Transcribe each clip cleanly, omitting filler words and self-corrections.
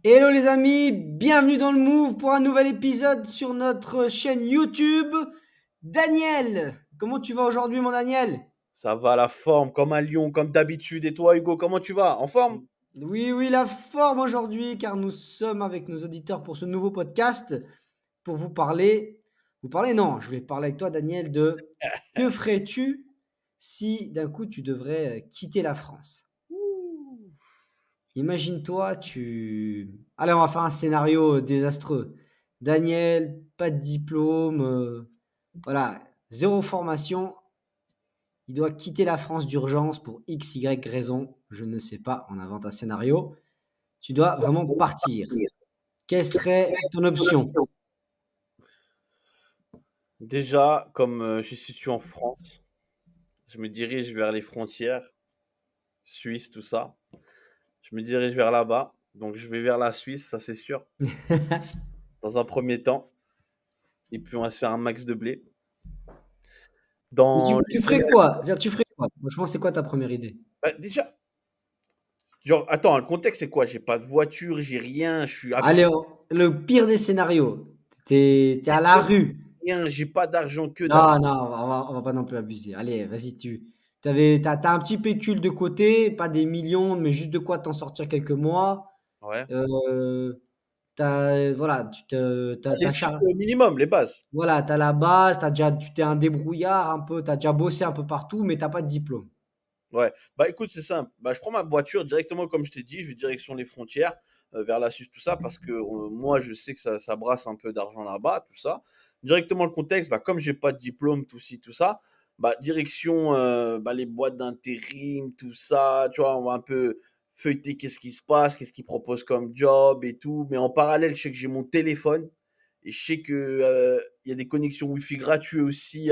Hello les amis, bienvenue dans le Move pour un nouvel épisode sur notre chaîne YouTube. Daniel, comment tu vas aujourd'hui mon Daniel? Ça va la forme, comme un lion, comme d'habitude. Et toi, Hugo, comment tu vas? En forme? Oui, oui, la forme aujourd'hui car nous sommes avec nos auditeurs pour ce nouveau podcast pour vous parler, non, je vais parler avec toi Daniel de que ferais-tu si d'un coup tu devrais quitter la France? Ouh. Imagine-toi, Allez, on va faire un scénario désastreux. Daniel, pas de diplôme, voilà, zéro formation. Il doit quitter la France d'urgence pour X, Y raison. Je ne sais pas, on invente un scénario. Tu dois vraiment partir. Quelle serait ton option? Déjà, comme je suis situé en France, je me dirige vers les frontières, Suisse, tout ça. Je me dirige vers là-bas. Donc, je vais vers la Suisse, ça c'est sûr, dans un premier temps. Et puis, on va se faire un max de blé. Mais Dans tu les ferais premières... quoi? C'est-à-dire, tu ferais quoi? Franchement, c'est quoi ta première idée? Bah, déjà, genre, attends, le contexte c'est quoi? J'ai pas de voiture, j'ai rien, je suis Allez, absolument le pire des scénarios. T'es à la rue. rien, j'ai pas d'argent, que dalle. Non, non, on va pas non plus abuser. Allez, vas-y, t'as un petit pécule de côté, pas des millions, mais juste de quoi t'en sortir quelques mois. Ouais. Euh, voilà, Les trucs minimum, les bases. voilà, t'as la base, tu t'es un débrouillard un peu, t'as déjà bossé un peu partout, mais t'as pas de diplôme. Ouais, bah écoute, c'est simple. Bah, je prends ma voiture directement, comme je t'ai dit, je vais direction les frontières, vers la Suisse, tout ça, parce que moi, je sais que ça brasse un peu d'argent là-bas, tout ça. Directement le contexte, bah, comme j'ai pas de diplôme, tout ci, tout ça, bah, direction bah, les boîtes d'intérim, tout ça, tu vois, on va un peu feuilleter qu'est-ce qui se passe, qu'est-ce qu'ils proposent comme job et tout. Mais en parallèle, je sais que j'ai mon téléphone et je sais que il y a des connexions Wi-Fi gratuites aussi.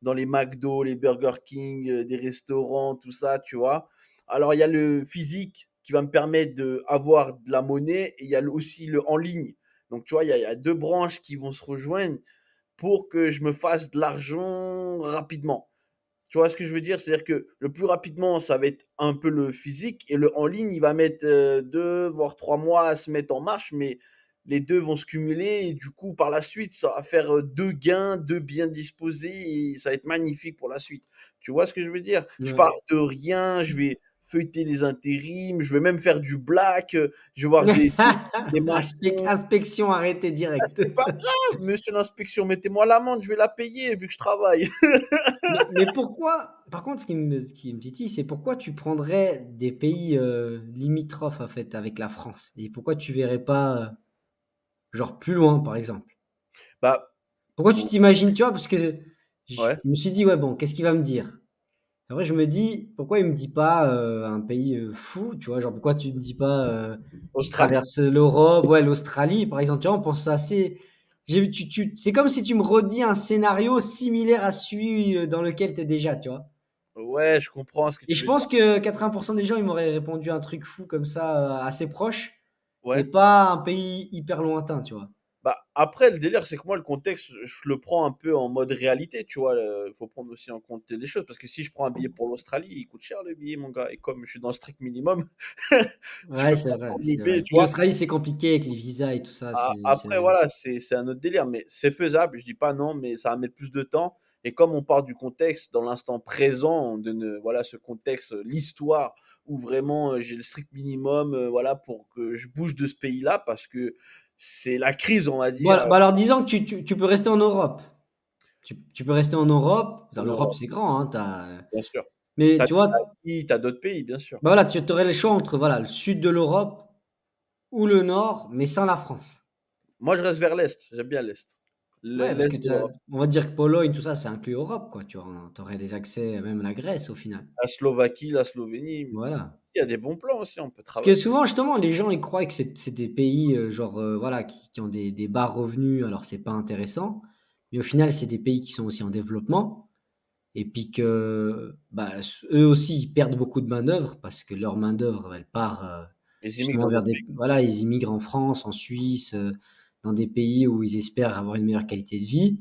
Dans les McDo, les Burger King, des restaurants, tout ça, tu vois. Alors, il y a le physique qui va me permettre d'avoir de la monnaie et il y a aussi le en ligne. Donc, tu vois, il y a deux branches qui vont se rejoindre pour que je me fasse de l'argent rapidement. Tu vois ce que je veux dire? C'est-à-dire que le plus rapidement, ça va être un peu le physique et le en ligne, il va mettre 2 voire 3 mois à se mettre en marche, mais les 2 vont se cumuler et du coup, par la suite, ça va faire 2 gains, 2 bien disposés et ça va être magnifique pour la suite. Tu vois ce que je veux dire? Je Ouais. pars de rien, je vais feuilleter les intérims, je vais même faire du black, je vais voir des maçons. Inspection arrêtée Ah, direct. c'est pas grave, monsieur l'inspection, mettez-moi l'amende, je vais la payer vu que je travaille. Mais pourquoi, par contre, ce qui me titille, c'est pourquoi tu prendrais des pays limitrophes en fait avec la France et pourquoi tu verrais pas genre plus loin par exemple? Bah, Pourquoi tu pour t'imagines, tu vois, parce que je ouais. me suis dit, ouais, bon, qu'est-ce qu'il va me dire? Après, je me dis, pourquoi il me dit pas un pays fou, tu vois, genre pourquoi tu me dis pas tu Australie. traverses l'Europe, ouais, l'Australie, par exemple, tu vois, on pense assez. C'est comme si tu me redis un scénario similaire à celui dans lequel tu es déjà, tu vois. Ouais, je comprends ce que Et tu je veux dire. pense que 80% des gens, ils m'auraient répondu un truc fou comme ça, assez proche, mais Ouais. pas un pays hyper lointain, tu vois. Bah, après, le délire, c'est que moi, le contexte, je le prends un peu en mode réalité, tu vois. Il faut prendre aussi en compte des choses. Parce que si je prends un billet pour l'Australie, il coûte cher le billet, mon gars. Et comme je suis dans le strict minimum, je Ouais, peux c'est pas vrai, prendre le c'est billet, vrai. tu Puis vois. l'Australie, c'est compliqué avec les visas et tout ça, Après, voilà, c'est un autre délire. Mais c'est faisable. Je dis pas non, mais ça va mettre plus de temps. Et comme on part du contexte, dans l'instant présent, voilà, ce contexte, l'histoire, où vraiment j'ai le strict minimum, voilà, pour que je bouge de ce pays-là, parce que c'est la crise, on va dire. Bon, bah alors disons que tu peux rester en Europe. Tu peux rester en Europe. En L'Europe, Europe, c'est grand, hein, bien sûr. mais T'as tu vois, l'Italie, tu d'autres pays, bien sûr. bah voilà, tu aurais le choix entre voilà, le sud de l'Europe ou le nord, mais sans la France. Moi, je reste vers l'Est, j'aime bien l'Est. Ouais, parce L'Est que de l'Europe. on va dire que Pologne, tout ça, c'est inclus Europe, quoi. Tu aurais des accès même à la Grèce au final. La Slovaquie, la Slovénie, Voilà. il y a des bons plans aussi, on peut Parce que travailler. souvent, justement, les gens, ils croient que c'est des pays, genre, voilà, qui ont des bas revenus, alors c'est pas intéressant. Mais au final, c'est des pays qui sont aussi en développement. Et puis que, bah, eux aussi, ils perdent beaucoup de main-d'œuvre parce que leur main-d'œuvre, elle part Les immigrent justement dans vers d'autres des. pays. Voilà, ils immigrent en France, en Suisse, dans des pays où ils espèrent avoir une meilleure qualité de vie.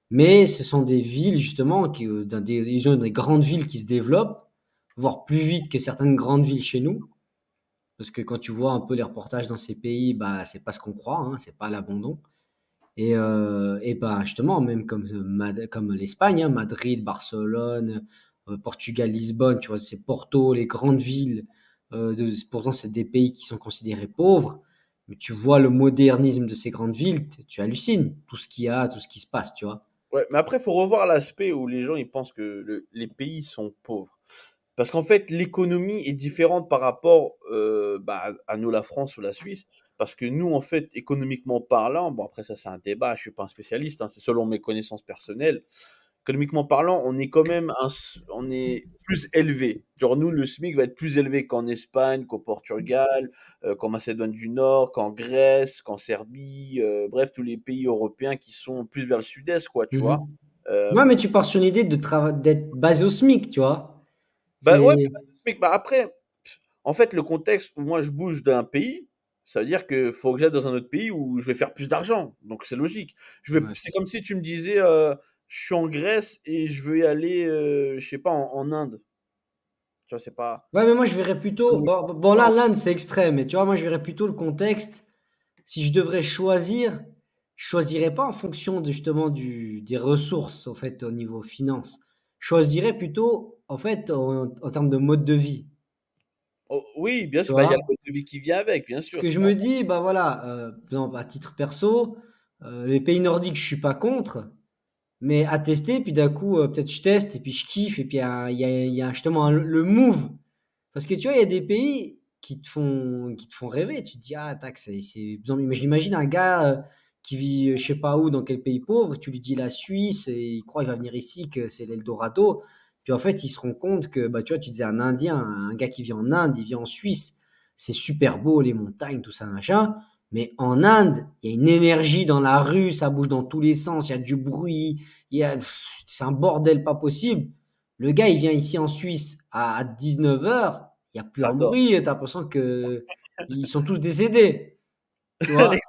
Mais ce sont des villes, justement, ils ont des grandes villes qui se développent, voire plus vite que certaines grandes villes chez nous. Parce que quand tu vois un peu les reportages dans ces pays, bah, c'est pas ce qu'on croit, hein, c'est pas l'abandon. Et bah, justement, même comme l'Espagne, hein, Madrid, Barcelone, Portugal, Lisbonne, tu vois, c'est Porto, les grandes villes. Pourtant, c'est des pays qui sont considérés pauvres. Mais tu vois le modernisme de ces grandes villes, tu hallucines. Tout ce qu'il y a, tout ce qui se passe, tu vois. Ouais, mais après, il faut revoir l'aspect où les gens ils pensent que les pays sont pauvres. Parce qu'en fait, l'économie est différente par rapport bah, à nous, la France ou la Suisse. Parce que nous, en fait, économiquement parlant, bon, après ça, c'est un débat, je suis pas un spécialiste, hein, c'est selon mes connaissances personnelles. Économiquement parlant, on est quand même on est plus élevé. Genre, nous, le SMIC va être plus élevé qu'en Espagne, qu'au Portugal, qu'en Macédoine du Nord, qu'en Grèce, qu'en Serbie, bref, tous les pays européens qui sont plus vers le sud-est, quoi, tu vois. Mhm. Euh, Ouais, mais tu pars sur une idée d'être basé au SMIC, tu vois. Bah ouais, C'est, mais le SMIC, bah après, en fait, le contexte où moi je bouge d'un pays, ça veut dire que faut que j'aille dans un autre pays où je vais faire plus d'argent. Donc c'est logique. ouais. C'est comme si tu me disais, je suis en Grèce et je veux y aller, je sais pas, en Inde. Tu vois, c'est pas. Ouais, mais moi, je verrais plutôt. Bon, là, Non. l'Inde, c'est extrême. Mais tu vois, moi, je verrais plutôt le contexte. Si je devrais choisir, je choisirais pas en fonction justement des ressources, en fait, au niveau finance. Je choisirais plutôt, en fait, en termes de mode de vie. Oh, oui, bien Tu sûr, bah, il y a le vois? mode de vie qui vient avec, bien Parce sûr, que c'est je me normal. dis, bah voilà, par exemple, à titre perso, les pays nordiques, je suis pas contre, mais à tester, puis d'un coup, peut-être je teste, et puis je kiffe, et puis il y a justement le move. Parce que tu vois, il y a des pays qui te font rêver. Tu te dis, ah, tac, mais j'imagine un gars qui vit, je sais pas où, dans quel pays pauvre, tu lui dis la Suisse, et il croit qu'il va venir ici, que c'est l'Eldorado. Puis en fait, il se rend compte que, bah, tu vois, tu disais un Indien, un gars qui vit en Inde, il vit en Suisse, c'est super beau, les montagnes, tout ça, machin. Mais en Inde, il y a une énergie dans la rue, ça bouge dans tous les sens, il y a du bruit, c'est un bordel pas possible. Le gars, il vient ici en Suisse à 19h, il n'y a plus Ça un dort. bruit, tu as l'impression que ils sont tous décédés, tu vois. Les-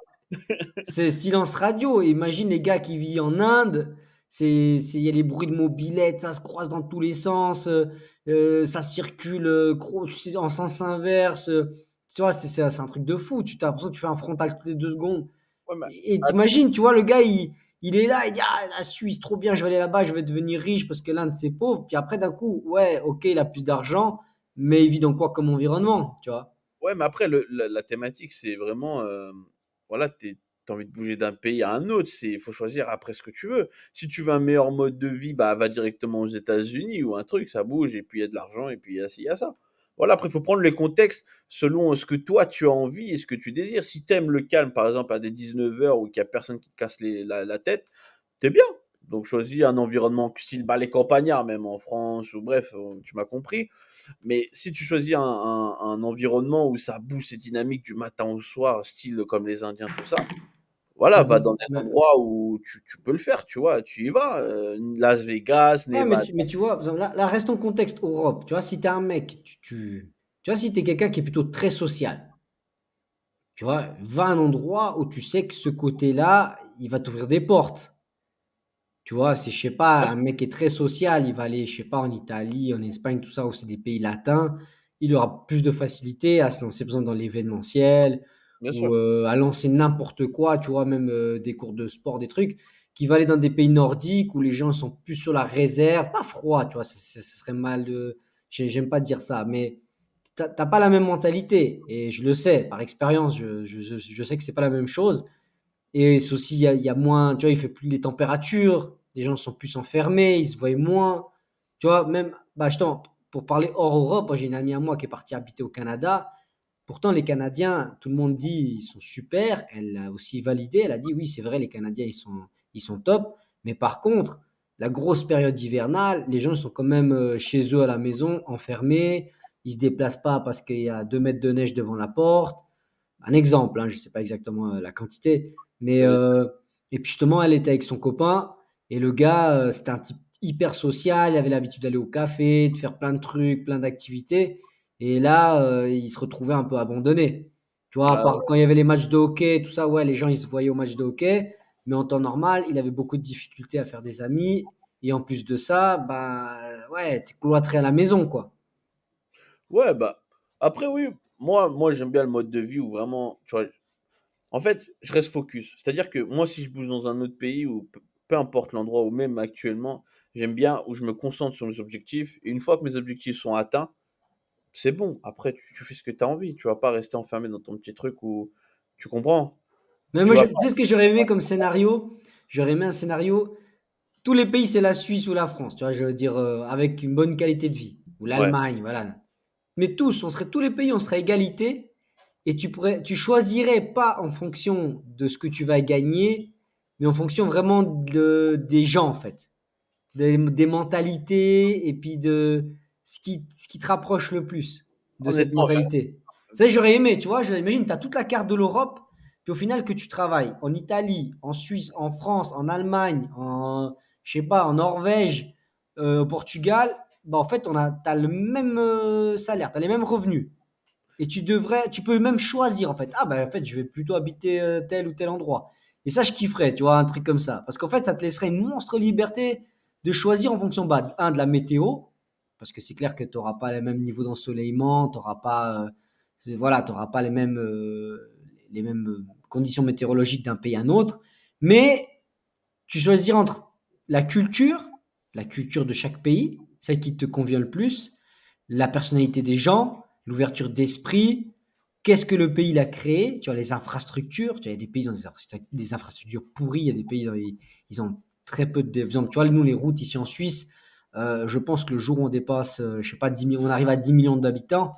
C'est silence radio. Imagine les gars qui vivent en Inde, il y a les bruits de mobylettes, ça se croise dans tous les sens, ça circule tu sais, en sens inverse. Tu vois, c'est un truc de fou. Tu as l'impression que tu fais un frontal toutes les 2 secondes. Ouais, mais Et t'imagines, tu vois, le gars, il est là, il dit, ah, la Suisse, trop bien, je vais aller là-bas, je vais devenir riche parce que l'Inde, c'est pauvre. Puis après, d'un coup, ouais, ok, il a plus d'argent, mais il vit dans quoi comme environnement, tu vois? Ouais, mais après, la thématique, c'est vraiment, voilà, t'as envie de bouger d'un pays à un autre. Il faut choisir après ce que tu veux. Si tu veux un meilleur mode de vie, bah, va directement aux États-Unis ou un truc, ça bouge, et puis il y a de l'argent, et puis il y a ci, il y a ça. Voilà, après, il faut prendre les contextes selon ce que toi tu as envie et ce que tu désires. Si t'aimes le calme, par exemple, à des 19h où il n'y a personne qui te casse la tête, t'es bien. Donc choisis un environnement style bah, les campagnards, même en France, ou bref, tu m'as compris. Mais si tu choisis un environnement où ça bouge, c'est dynamique du matin au soir, style comme les Indiens, tout ça, voilà, va Mhm. dans des endroits où tu peux le faire, tu vois, tu y vas. Las Vegas, Ouais, mais Nevada. tu vois, par exemple, là, reste en contexte Europe. Tu vois, si t'es un mec, tu vois, si t'es quelqu'un qui est plutôt très social, tu vois, va à un endroit où tu sais que ce côté-là, il va t'ouvrir des portes. Tu vois, c'est, je sais pas, Bien un sûr, mec qui est très social, il va aller, je sais pas, en Italie, en Espagne, tout ça, où c'est des pays latins, il aura plus de facilité à se lancer, par exemple, dans l'événementiel bien ou sûr. à lancer n'importe quoi, tu vois, même des cours de sport, des trucs, qui va aller dans des pays nordiques où les gens sont plus sur la réserve, pas froid, tu vois, ce serait mal de, j'aime pas dire ça, mais t'as pas la même mentalité, et je le sais, par expérience, je sais que c'est pas la même chose. Et c'est aussi, il y a moins, tu vois, il fait plus les températures, les gens sont plus enfermés, ils se voient moins. Tu vois, même, bah, pour parler hors Europe, j'ai une amie à moi qui est partie habiter au Canada. Pourtant, les Canadiens, tout le monde dit, ils sont super. Elle a aussi validé, elle a dit, oui, c'est vrai, les Canadiens, ils sont top. Mais par contre, la grosse période hivernale, les gens sont quand même chez eux à la maison, enfermés. Ils se déplacent pas parce qu'il y a 2 mètres de neige devant la porte. Un exemple, hein, je ne sais pas exactement la quantité, mais C'est et puis justement, elle était avec son copain et le gars, c'était un type hyper social, il avait l'habitude d'aller au café, de faire plein de trucs, plein d'activités, et là, il se retrouvait un peu abandonné. Tu vois, à ah part quand il y avait les matchs de hockey, tout ça, ouais, les gens ils se voyaient au match de hockey, mais en temps normal, il avait beaucoup de difficultés à faire des amis, et en plus de ça, bah ouais, t'es cloîtré à la maison, quoi. ouais, bah, après, oui. moi, j'aime bien le mode de vie où vraiment, tu vois, en fait, je reste focus. C'est-à-dire que moi, si je bouge dans un autre pays ou peu importe l'endroit ou même actuellement, j'aime bien où je me concentre sur mes objectifs. Et une fois que mes objectifs sont atteints, c'est bon. Après, tu fais ce que tu as envie. Tu vas pas rester enfermé dans ton petit truc où tu comprends. Mais Tu moi, vas tu sais ce que j'aurais aimé comme scénario? J'aurais aimé un scénario. Tous les pays, c'est la Suisse ou la France, tu vois, je veux dire, avec une bonne qualité de vie. Ou Ouais, l'Allemagne, voilà. Mais tous les pays, on serait égalité. Et tu choisirais pas en fonction de ce que tu vas gagner, mais en fonction vraiment des gens, en fait. Des mentalités et puis de ce qui te rapproche le plus de cette honnêtement, mentalité. Ça, j'aurais aimé, tu vois, j'imagine, tu as toute la carte de l'Europe, puis au final que tu travailles en Italie, en Suisse, en France, en Allemagne, je sais pas, en Norvège, au Portugal, bah en fait, tu as le même salaire, tu as les mêmes revenus. Et tu peux même choisir en fait. Ah bah en fait, je vais plutôt habiter tel ou tel endroit. Et ça, je kifferais, tu vois, un truc comme ça. Parce qu'en fait, ça te laisserait une monstre liberté de choisir en fonction, bah, de la météo, parce que c'est clair que tu n'auras pas le même niveau d'ensoleillement, tu n'auras pas, voilà, t'auras pas les mêmes conditions météorologiques d'un pays à un autre. Mais tu choisis entre la culture, la culture de chaque pays, celle qui te convient le plus, la personnalité des gens, l'ouverture d'esprit, qu'est-ce que le pays a créé, tu vois, les infrastructures, tu vois, il y a des pays qui ont des infrastructures pourries, il y a des pays ils ont très peu de développement. Tu vois, nous, les routes ici en Suisse, je pense que le jour où on dépasse, je sais pas, 10 millions, on arrive à 10 millions d'habitants,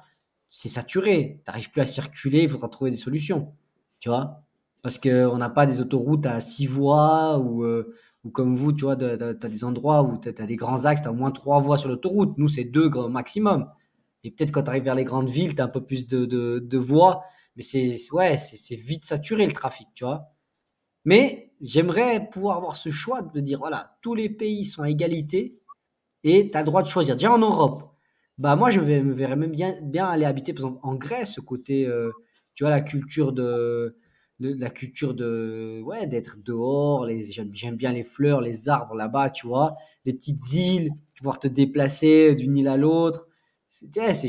c'est saturé. Tu n'arrives plus à circuler, il faudra trouver des solutions. Tu vois? Parce qu'on n'a pas des autoroutes à 6 voies ou comme vous, tu vois, tu as des endroits où tu as des grands axes, tu as au moins 3 voies sur l'autoroute. Nous, c'est 2 grand maximum. Et peut-être quand tu arrives vers les grandes villes, tu as un peu plus de voies. Mais ouais, c'est vite saturé le trafic, tu vois. Mais j'aimerais pouvoir avoir ce choix de dire, voilà, tous les pays sont à égalité et tu as le droit de choisir. Déjà en Europe, bah moi me verrais même bien aller habiter par exemple en Grèce, ce côté, tu vois, la culture de ouais, d'être dehors, j'aime bien les fleurs, les arbres là-bas, tu vois, les petites îles, pouvoir te déplacer d'une île à l'autre.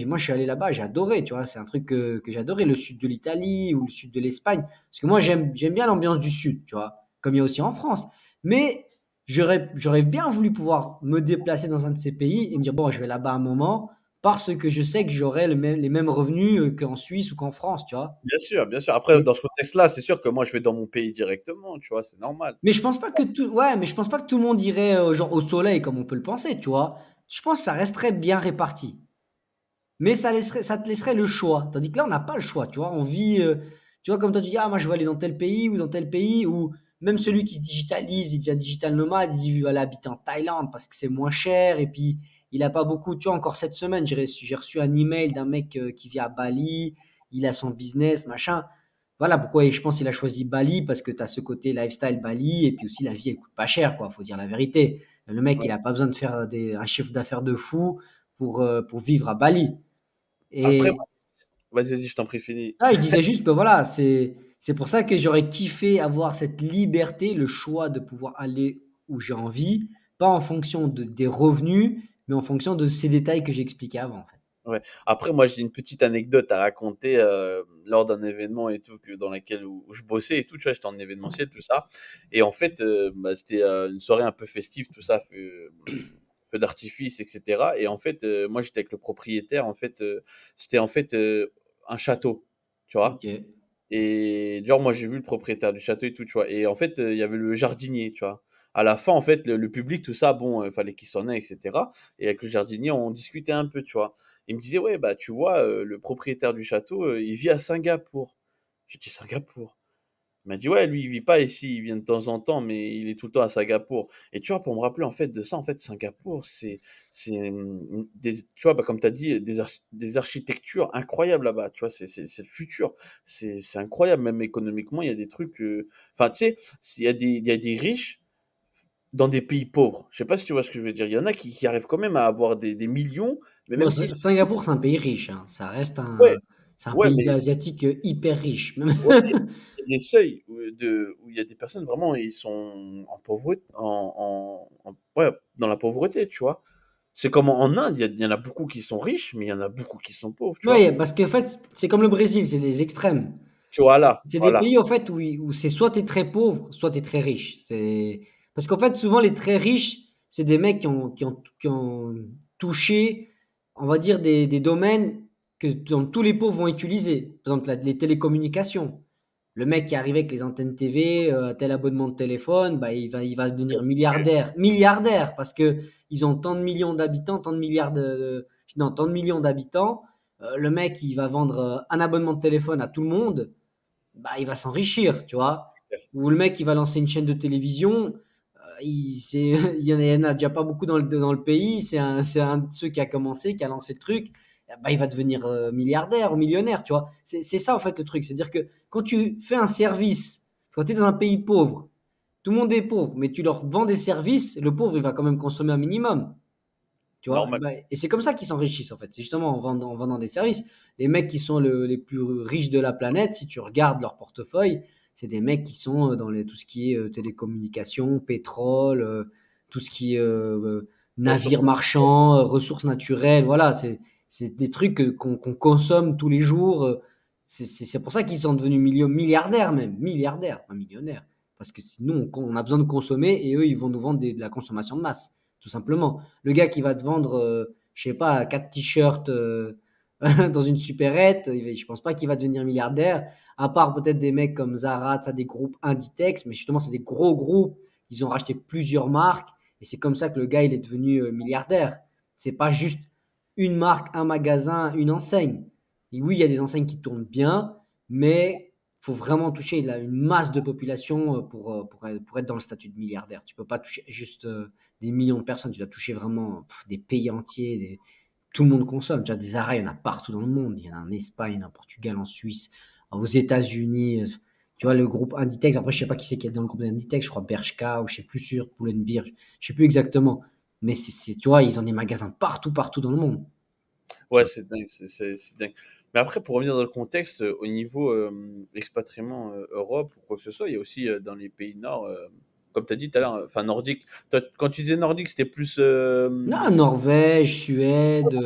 Moi je suis allé là-bas, j'ai adoré, tu vois, c'est un truc que j'adorais, le sud de l'Italie ou le sud de l'Espagne, parce que moi j'aime bien l'ambiance du sud, tu vois, comme il y a aussi en France. Mais j'aurais bien voulu pouvoir me déplacer dans un de ces pays et me dire, bon, je vais là-bas un moment parce que je sais que j'aurai les mêmes revenus qu'en Suisse ou qu'en France, tu vois. bien sûr, bien sûr. Après, Et- dans ce contexte-là, c'est sûr que moi, je vais dans mon pays directement, tu vois, c'est normal. mais je pense pas que mais je pense pas que tout le monde irait genre au soleil comme on peut le penser, tu vois. Je pense que ça resterait bien réparti. Mais ça te laisserait le choix. Tandis que là, on n'a pas le choix, tu vois. On vit, tu vois, comme toi, tu dis, ah, moi, je veux aller dans tel pays ou dans tel pays, ou même celui qui se digitalise, il devient digital nomade, il dit, il va aller habiter en Thaïlande parce que c'est moins cher, et puis il a pas beaucoup. Tu vois, encore cette semaine, j'ai reçu un email d'un mec qui vit à Bali, il a son business, machin. Voilà pourquoi je pense qu'il a choisi Bali, parce que tu as ce côté lifestyle Bali, et puis aussi la vie, elle coûte pas cher, quoi, faut dire la vérité. Le mec, il Ouais. a pas besoin de faire un chiffre d'affaires de fou pour vivre à Bali. Après, Et vas-y, je t'en prie, fini. je disais juste que voilà, c'est pour ça que j'aurais kiffé avoir cette liberté, le choix de pouvoir aller où j'ai envie, pas en fonction des revenus, mais en fonction de ces détails que j'expliquais avant, en fait. Ouais. Après, moi, j'ai une petite anecdote à raconter lors d'un événement et tout, dans lequel où je bossais et tout, tu vois, j'étais en événementiel, tout ça. Et en fait, bah, c'était une soirée un peu festive, tout ça, feu d'artifice, etc. Et en fait, moi, j'étais avec le propriétaire, en fait, c'était en fait un château, tu vois. Ok, Et genre, moi, j'ai vu le propriétaire du château et tout, tu vois. Et en fait, il y avait le jardinier, tu vois. À la fin, en fait, le public, tout ça, bon, il fallait qu'il s'en aille, etc. Et avec le jardinier, on discutait un peu, tu vois. Il me disait, ouais, bah, tu vois, le propriétaire du château, il vit à Singapour. J'ai dit, Singapour. Il m'a dit, ouais, lui, il vit pas ici, il vient de temps en temps, mais il est tout le temps à Singapour. Et tu vois, pour me rappeler, en fait, de ça, en fait, Singapour, tu vois, bah, comme tu as dit, des architectures incroyables là-bas, tu vois, c'est le futur. C'est incroyable, même économiquement, il y a des trucs, enfin, tu sais, il y a des riches dans des pays pauvres. Je sais pas si tu vois ce que je veux dire. Il y en a qui arrivent quand même à avoir des millions, mais bon, même si, Singapour, c'est un pays riche, hein. Ça reste ouais, c'est un ouais, pays mais asiatique hyper riche. ouais, il y a des seuils où il y a des personnes vraiment, ils sont en pauvreté, ouais, dans la pauvreté, tu vois. C'est comme en Inde, il y en a beaucoup qui sont riches, mais il y en a beaucoup qui sont pauvres, tu vois. Ouais, parce qu'en fait, c'est comme le Brésil, c'est les extrêmes. Tu vois là, C'est des voilà. pays, en fait, où c'est soit tu es très pauvre, soit tu es très riche. Parce qu'en fait, souvent, les très riches, c'est des mecs qui ont touché, on va dire, des domaines que tous les pauvres vont utiliser. Par exemple, les télécommunications. Le mec qui arrive avec les antennes TV, tel abonnement de téléphone, bah, il va devenir milliardaire. Milliardaire, parce que ils ont tant de millions d'habitants, tant de milliards non, tant de millions d'habitants. Le mec, il va vendre un abonnement de téléphone à tout le monde, bah, il va s'enrichir, tu vois. Ou le mec, il va lancer une chaîne de télévision, il y en a déjà pas beaucoup dans le pays, c'est un de ceux qui a commencé, qui a lancé le truc, bah, il va devenir milliardaire ou millionnaire, tu vois. C'est ça, en fait, le truc. C'est-à-dire que quand tu fais un service, quand tu es dans un pays pauvre, tout le monde est pauvre, mais tu leur vends des services, le pauvre, il va quand même consommer un minimum. Tu vois, Normal. bah, et c'est comme ça qu'ils s'enrichissent en fait. C'est justement en vendant des services. Les mecs qui sont les plus riches de la planète, si tu regardes leur portefeuille, c'est des mecs qui sont dans tout ce qui est télécommunications, pétrole, tout ce qui est Ressources navires naturelles. marchands, ressources naturelles. Voilà, c'est des trucs qu'on consomme tous les jours. C'est pour ça qu'ils sont devenus milliardaires même. Milliardaires, pas millionnaires. Parce que sinon, on a besoin de consommer et eux, ils vont nous vendre de la consommation de masse, tout simplement. Le gars qui va te vendre, je sais pas, 4 t-shirts dans une supérette, je pense pas qu'il va devenir milliardaire, à part peut-être des mecs comme Zara, ça, des groupes Inditex, mais justement, c'est des gros groupes. Ils ont racheté plusieurs marques, et c'est comme ça que le gars, il est devenu milliardaire. C'est pas juste une marque, un magasin, une enseigne. Et oui, il y a des enseignes qui tournent bien, mais il faut vraiment toucher une masse de population pour être dans le statut de milliardaire. Tu peux pas toucher juste des millions de personnes, tu dois toucher vraiment des pays entiers. Tout le monde consomme. Tu as des arrêts, il y en a partout dans le monde. Il y en a en Espagne, en Portugal, en Suisse, aux États-Unis. Tu vois, le groupe Inditex, après, je sais pas qui c'est qui est dans le groupe Inditex, je crois Bershka, ou je sais plus sûr, Pull&Bear, je sais plus exactement. Mais tu vois, ils ont des magasins partout, partout dans le monde. Tu Ouais, vois. c'est dingue, c'est dingue. Mais après, pour revenir dans le contexte, au niveau expatriement Europe ou quoi que ce soit, il y a aussi dans les pays nord, comme tu as dit tout à l'heure, enfin nordique. Toi, quand tu disais nordique, c'était plus. Là, Norvège, Suède,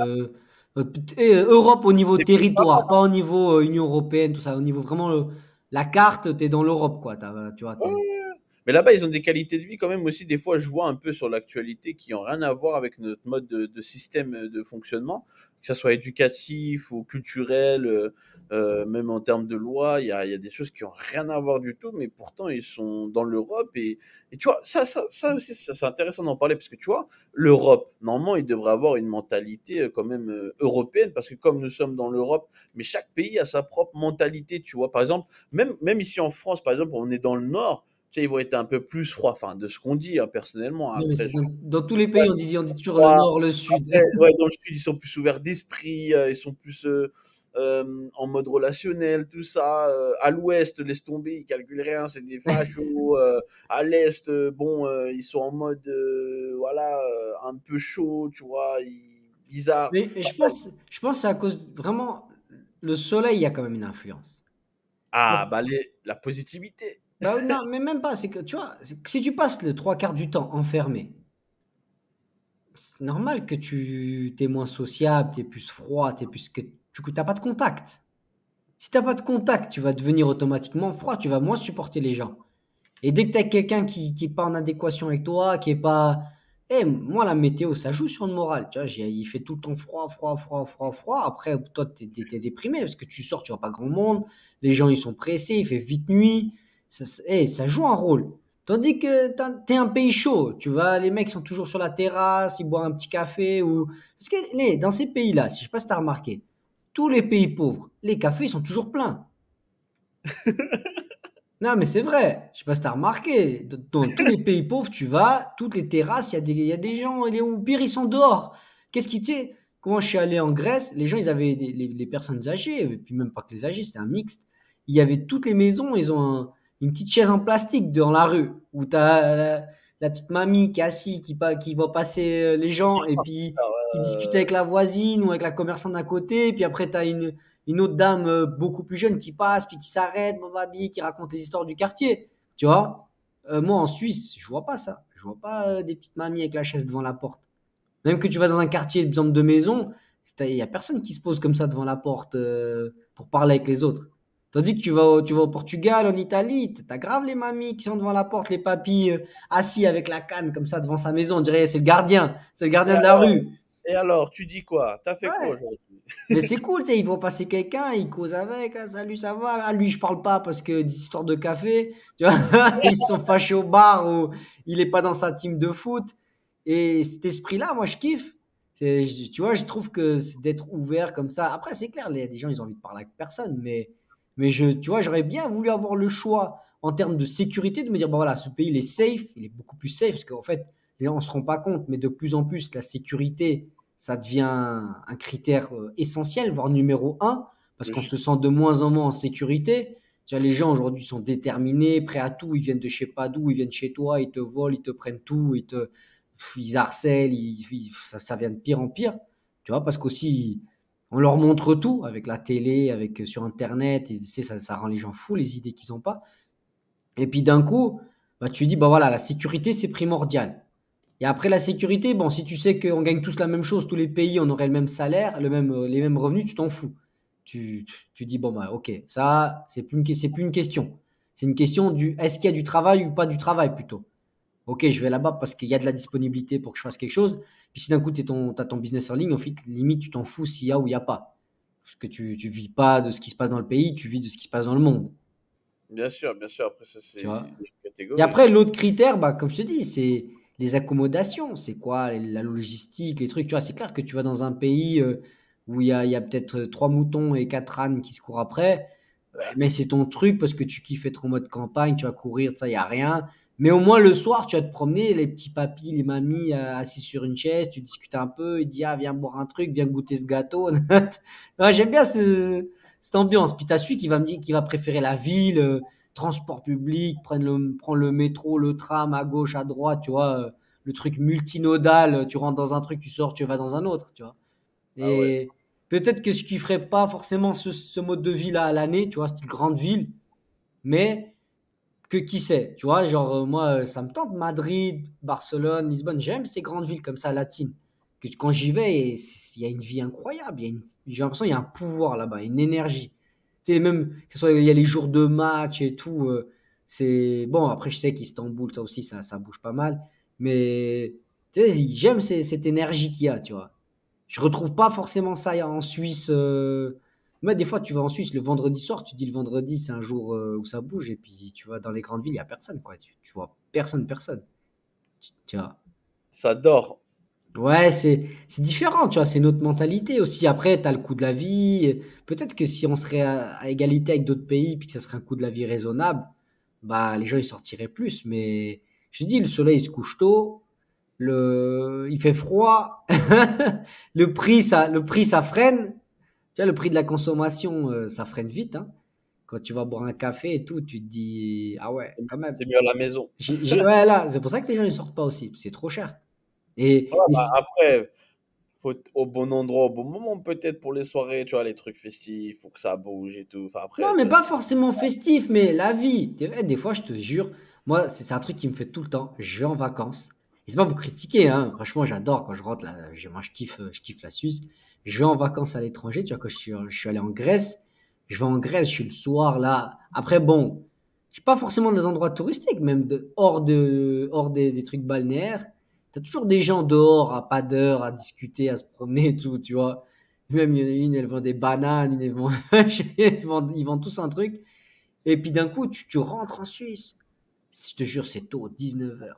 et, Europe au niveau C'était plus territoire, pas au niveau Union européenne, tout ça. Au niveau vraiment, la carte, tu es dans l'Europe, quoi. Tu vois, Ouais, ouais, ouais. Mais là-bas, ils ont des qualités de vie quand même aussi. Des fois, je vois un peu sur l'actualité qui n'ont rien à voir avec notre mode de système de fonctionnement, que ça soit éducatif ou culturel, même en termes de loi, il y a des choses qui n'ont rien à voir du tout, mais pourtant, ils sont dans l'Europe. Et tu vois, ça aussi, ça, c'est intéressant d'en parler parce que tu vois, l'Europe, normalement, il devrait avoir une mentalité quand même européenne parce que comme nous sommes dans l'Europe, mais chaque pays a sa propre mentalité, tu vois. Par exemple, même ici en France, par exemple, on est dans le nord, tu sais, ils vont être un peu plus froids, enfin, de ce qu'on dit, hein, personnellement. non, mais Après, c'est dans tous les ouais, pays, on dit toujours le froid. nord, le sud. Après, ouais, dans le sud, ils sont plus ouverts d'esprit, ils sont plus en mode relationnel, tout ça. À l'ouest, laisse tomber, ils calculent rien, c'est des fachos. À l'est, bon, ils sont en mode, voilà, un peu chaud, tu vois, bizarre. Mais je pense que c'est à cause vraiment le soleil, il y a quand même une influence. Ah, bah, la positivité. Bah non, mais même pas. C'est que tu vois, si tu passes le trois quarts du temps enfermé, c'est normal que tu t'es moins sociable, t'es plus froid, t'es plus que du coup t'as pas de contact. Si t'as pas de contact, tu vas devenir automatiquement froid, tu vas moins supporter les gens. Et dès que tu as quelqu'un qui est pas en adéquation avec toi, qui est pas. Moi, la météo, ça joue sur le moral. Tu vois, il fait tout le temps froid, froid, froid, froid, froid. Après, toi, t'es déprimé parce que tu sors, tu vois pas grand monde. Les gens, ils sont pressés, il fait vite nuit. Ça joue un rôle. Tandis que t'es un pays chaud. Les mecs sont toujours sur la terrasse, ils boivent un petit café. Parce que dans ces pays-là, si je sais pas si t'as remarqué, tous les pays pauvres, les cafés, ils sont toujours pleins. Non, mais c'est vrai. Je sais pas si tu as remarqué. Dans tous les pays pauvres, tu vas, toutes les terrasses, il y a des gens, au pire, ils sont dehors. Qu'est-ce qui, tu sais, quand je suis allé en Grèce, les gens, ils avaient les personnes âgées, et puis même pas que les âgés, c'était un mixte. Il y avait toutes les maisons, ils ont une petite chaise en plastique dans la rue, où tu as la petite mamie qui est assise, qui va passer les gens, et puis qui discute avec la voisine ou avec la commerçante d'à côté, et puis après, tu as une autre dame beaucoup plus jeune qui passe, puis qui s'arrête, bababi, qui raconte les histoires du quartier. Tu vois. Moi, en Suisse, je vois pas ça. Je vois pas des petites mamies avec la chaise devant la porte. Même que tu vas dans un quartier, par exemple, de maison, il n'y a personne qui se pose comme ça devant la porte pour parler avec les autres. Tandis que tu vas au Portugal, en Italie, t'as grave les mamies qui sont devant la porte, les papis assis avec la canne comme ça devant sa maison. On dirait c'est le Et gardien de la alors, rue. tu dis quoi? T'as fait quoi Ouais. aujourd'hui? Mais c'est cool, tu sais, ils vont passer quelqu'un, ils causent avec, ah, salut, ça va? Ah, lui, je parle pas parce que d'histoire de café, tu vois, ils se sont fâchés au bar ou il est pas dans sa team de foot. Et cet esprit-là, moi, je kiffe. Tu vois, je trouve que c'est d'être ouvert comme ça. Après, c'est clair, il y a des gens, ils ont envie de parler avec personne, mais tu vois, j'aurais bien voulu avoir le choix en termes de sécurité, de me dire, bon voilà, ce pays, il est safe, il est beaucoup plus safe, parce qu'en fait, les gens ne se rendent pas compte, mais de plus en plus, la sécurité, ça devient un critère essentiel, voire numéro un, parce Je qu'on suis se sent de moins en moins en sécurité. Tu vois, les gens aujourd'hui sont déterminés, prêts à tout, ils viennent de je sais pas d'où, ils viennent chez toi, ils te volent, ils te prennent tout, ils harcèlent, ça vient de pire en pire. Tu vois, parce qu'aussi, on leur montre tout avec la télé, sur Internet, et, tu sais, ça rend les gens fous, les idées qu'ils n'ont pas. Et puis d'un coup, bah, tu dis, bah voilà, la sécurité, c'est primordial. Et après la sécurité, bon, si tu sais qu'on gagne tous la même chose, tous les pays, on aurait le même salaire, les mêmes revenus, tu t'en fous. Tu dis, bon, bah, ok, ça, c'est plus une question. C'est une question est-ce qu'il y a du travail ou pas du travail plutôt. Ok, je vais là-bas parce qu'il y a de la disponibilité pour que je fasse quelque chose. Puis si d'un coup, tu as ton business en ligne, en fait, limite, tu t'en fous s'il y a ou il n'y a pas. Parce que tu vis pas de ce qui se passe dans le pays, tu vis de ce qui se passe dans le monde. bien sûr, après ça, Tu c'est vois. une Et catégorie. après, l'autre critère, bah, comme je te dis, c'est les accommodations. C'est quoi la logistique, les trucs. Tu vois, c'est clair que tu vas dans un pays où il y a peut-être trois moutons et quatre ânes qui se courent après. Ouais, mais c'est ton truc parce que tu kiffes être en mode campagne, tu vas courir, ça, il n'y a rien. Mais au moins, le soir, tu vas te promener, les petits papis, les mamies assis sur une chaise, tu discutes un peu, ils disent, ah, viens boire un truc, viens goûter ce gâteau. Ouais, j'aime bien cette ambiance. Puis tu as celui qui va me dire qu'il va préférer la ville, transport public, prendre le métro, le tram à gauche, à droite, tu vois, le truc multinodal, tu rentres dans un truc, tu sors, tu vas dans un autre, tu vois. Ah ouais. Et peut-être que je kifferais pas forcément ce mode de vie-là à l'année, tu vois, style grande ville, mais que qui sait, tu vois, genre moi, ça me tente Madrid, Barcelone, Lisbonne, j'aime ces grandes villes comme ça, latines. Que quand j'y vais, il y a une vie incroyable, j'ai l'impression qu'il y a un pouvoir là-bas, une énergie. Tu sais, même, que ce soit, il y a les jours de match et tout, c'est bon, après je sais qu'Istanbul, ça aussi, ça bouge pas mal, mais tu sais, j'aime cette énergie qu'il y a, tu vois. Je retrouve pas forcément ça en Suisse. Mais des fois, tu vas en Suisse le vendredi soir, tu dis le vendredi, c'est un jour où ça bouge, et puis tu vas dans les grandes villes, il n'y a personne, quoi. Tu vois personne, personne. Tu vois. Ça dort. Ouais, c'est différent, tu vois, c'est une autre mentalité aussi. Après, tu as le coût de la vie. Peut-être que si on serait à égalité avec d'autres pays, puis que ça serait un coût de la vie raisonnable, bah les gens ils sortiraient plus. Mais je dis, le soleil il se couche tôt, il fait froid, le prix ça freine. Tu vois, le prix de la consommation, ça freine vite, hein. Quand tu vas boire un café et tout, tu te dis, ah ouais, quand même. C'est mieux à la maison. Ouais, là, c'est pour ça que les gens ils sortent pas aussi, c'est trop cher. Et, Ouais, et bah, après, faut être au bon endroit, au bon moment, peut-être pour les soirées, tu vois, les trucs festifs, faut que ça bouge et tout. Enfin, non, après, mais ça, pas forcément festif, mais la vie. Des fois, je te jure, moi, c'est un truc qui me fait tout le temps. Je vais en vacances. Et c'est pas pour critiquer, hein. Franchement, j'adore quand je rentre là. Moi, je kiffe la Suisse. Je vais en vacances à l'étranger. Tu vois, quand je suis allé en Grèce, je vais en Grèce, je suis le soir là. Après, bon, je suis pas forcément des endroits touristiques, même hors des trucs balnéaires. T'as toujours des gens dehors à pas d'heure, à discuter, à se promener et tout, tu vois. Même il y en a une, elle vend des bananes, une, elle vend ils vendent tous un truc. Et puis d'un coup, tu rentres en Suisse. Je te jure, c'est tôt, 19h.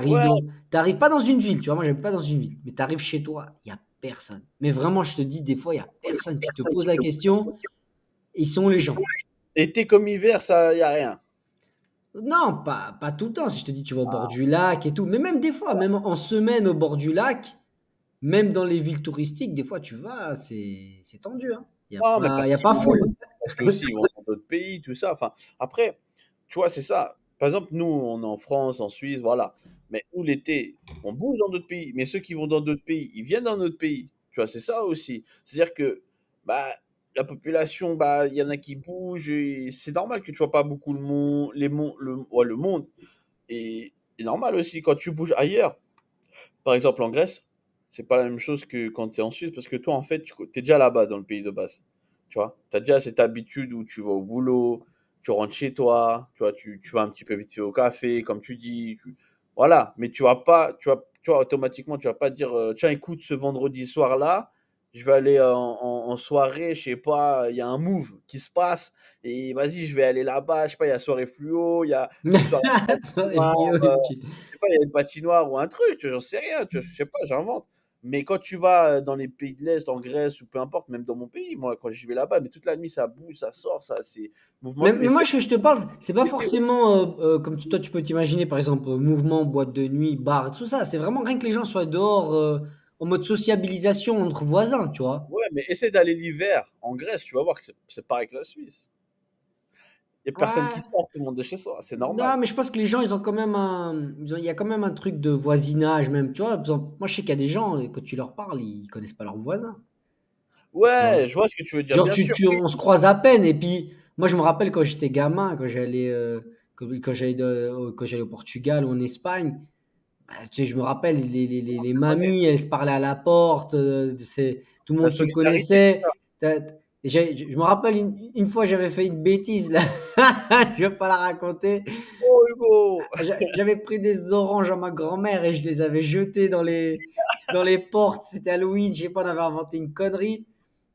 ouais, T'arrives pas dans une ville, tu vois. Moi, j'habite pas dans une ville. Mais t'arrives chez toi, il y a personne. Mais vraiment, je te dis, des fois, il y a personne. Tu te poses la question, ils sont les gens. été comme hiver, ça, y a rien. Non, pas tout le temps. Si je te dis, tu vas au bord du lac et tout. Mais même des fois, même en semaine au bord du lac, même dans les villes touristiques, des fois, tu vas, c'est tendu, hein. Non, mais Il y a pas foule. parce que aussi, ils vont dans d'autres pays, tout ça. Enfin, après, tu vois, c'est ça. Par exemple, nous, on est en France, en Suisse, voilà. Mais nous, l'été, on bouge dans d'autres pays. Mais ceux qui vont dans d'autres pays, ils viennent dans notre pays. Tu vois, c'est ça aussi. C'est-à-dire que, bah, la population, bah, il y en a qui bougent. Et c'est normal que tu vois pas beaucoup le monde, ouais, le monde. Et normal aussi, quand tu bouges ailleurs, par exemple en Grèce. C'est pas la même chose que quand tu es en Suisse, parce que toi, en fait, tu es déjà là-bas dans le pays de base. Tu vois, tu as déjà cette habitude où tu vas au boulot, tu rentres chez toi, tu vois, tu vas un petit peu vite fait au café, comme tu dis. Voilà, mais tu vas pas, tu vois, automatiquement, tu vas pas dire, tiens, écoute, ce vendredi soir-là, je vais aller en soirée, je sais pas, il y a un move qui se passe, et vas-y, je vais aller là-bas, je sais pas, il y a soirée fluo, il y a une soirée Ça, et puis, je sais pas, il y a une patinoire ou un truc, tu vois, j'en sais rien, tu vois, je sais pas, j'invente. Mais quand tu vas dans les pays de l'Est, en Grèce ou peu importe, même dans mon pays, moi, quand j'y vais là-bas, mais toute la nuit, ça bouge, ça sort, ça, c'est mouvementé. mais Mais moi, c'est ce que je te parle, c'est pas l'été aussi. forcément comme toi, tu peux t'imaginer, par exemple, mouvement, boîte de nuit, bar, tout ça. C'est vraiment rien que les gens soient dehors en mode sociabilisation entre voisins, tu vois. Ouais, mais essaie d'aller l'hiver en Grèce, tu vas voir que c'est pareil que la Suisse. Il y a personne qui Ouais. sort, tout le monde est chez soi, c'est normal. Non, mais je pense que les gens, ils ont quand même il y a quand même un truc de voisinage, même, tu vois. Par exemple, moi, je sais qu'il y a des gens, quand tu leur parles, ils connaissent pas leurs voisins, tu vois. Ouais, je vois ce que tu veux dire, Genre, bien sûr. Oui, on se croise à peine. Et puis, moi, je me rappelle quand j'étais gamin, quand j'allais au Portugal ou en Espagne, bah, tu sais, je me rappelle, les on connaît. mamies, elles se parlaient à la porte, tout le La monde se solidarité, tout ça. connaissait. Je me rappelle une fois, j'avais fait une bêtise, là. Je vais pas la raconter. Oh, Hugo! J'avais pris des oranges à ma grand-mère et je les avais jetées dans les portes. C'était Halloween, je sais pas, on avait inventé une connerie.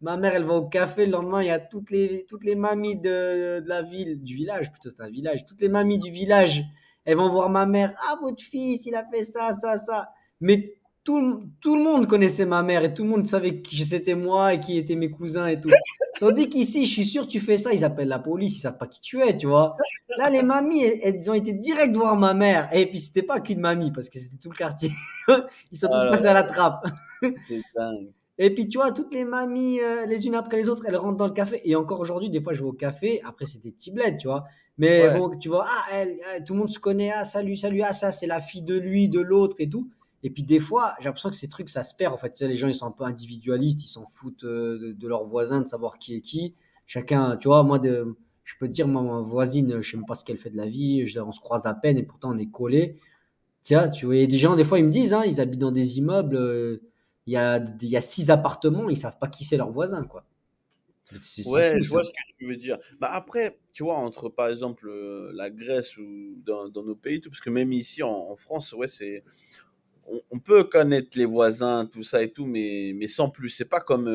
Ma mère, elle va au café. Le lendemain, il y a toutes les mamies de la ville, du village, plutôt, c'est un village. Toutes les mamies du village, elles vont voir ma mère. Ah, votre fils, il a fait ça, ça, ça. Mais tout le monde connaissait ma mère et tout le monde savait qui c'était moi et qui étaient mes cousins et tout. Tandis qu'ici, je suis sûr, tu fais ça, ils appellent la police, ils savent pas qui tu es, tu vois. Là, les mamies, elles ont été direct voir ma mère. Et puis, c'était pas qu'une mamie, parce que c'était tout le quartier. Ils sont tous Ah là passés à la là, trappe. c'est dingue. Et puis, tu vois, toutes les mamies, les unes après les autres, elles rentrent dans le café. Et encore aujourd'hui, des fois, je vais au café. Après, c'est des petits bleds, tu vois. Mais Ouais. bon, tu vois, tout le monde se connaît. Ah, salut, salut. Ah, ça, c'est la fille de lui, de l'autre et tout. Et puis, des fois, j'ai l'impression que ces trucs, ça se perd. En fait, tu sais, les gens, ils sont un peu individualistes. Ils s'en foutent de leurs voisins, de savoir qui est qui. Chacun, tu vois, je peux te dire, moi, ma voisine, je sais même pas ce qu'elle fait de la vie. On se croise à peine et pourtant, on est collés. Tiens, tu vois, il y a des gens, des fois, ils me disent, hein, ils habitent dans des immeubles, il y a 6 appartements, ils savent pas qui c'est leur voisin, quoi. C'est Ouais, fou, je vois ça. ce que tu veux dire. Bah après, tu vois, entre par exemple la Grèce ou dans nos pays, tout, parce que même ici en France, ouais, on peut connaître les voisins, tout ça et tout, mais sans plus. C'est pas comme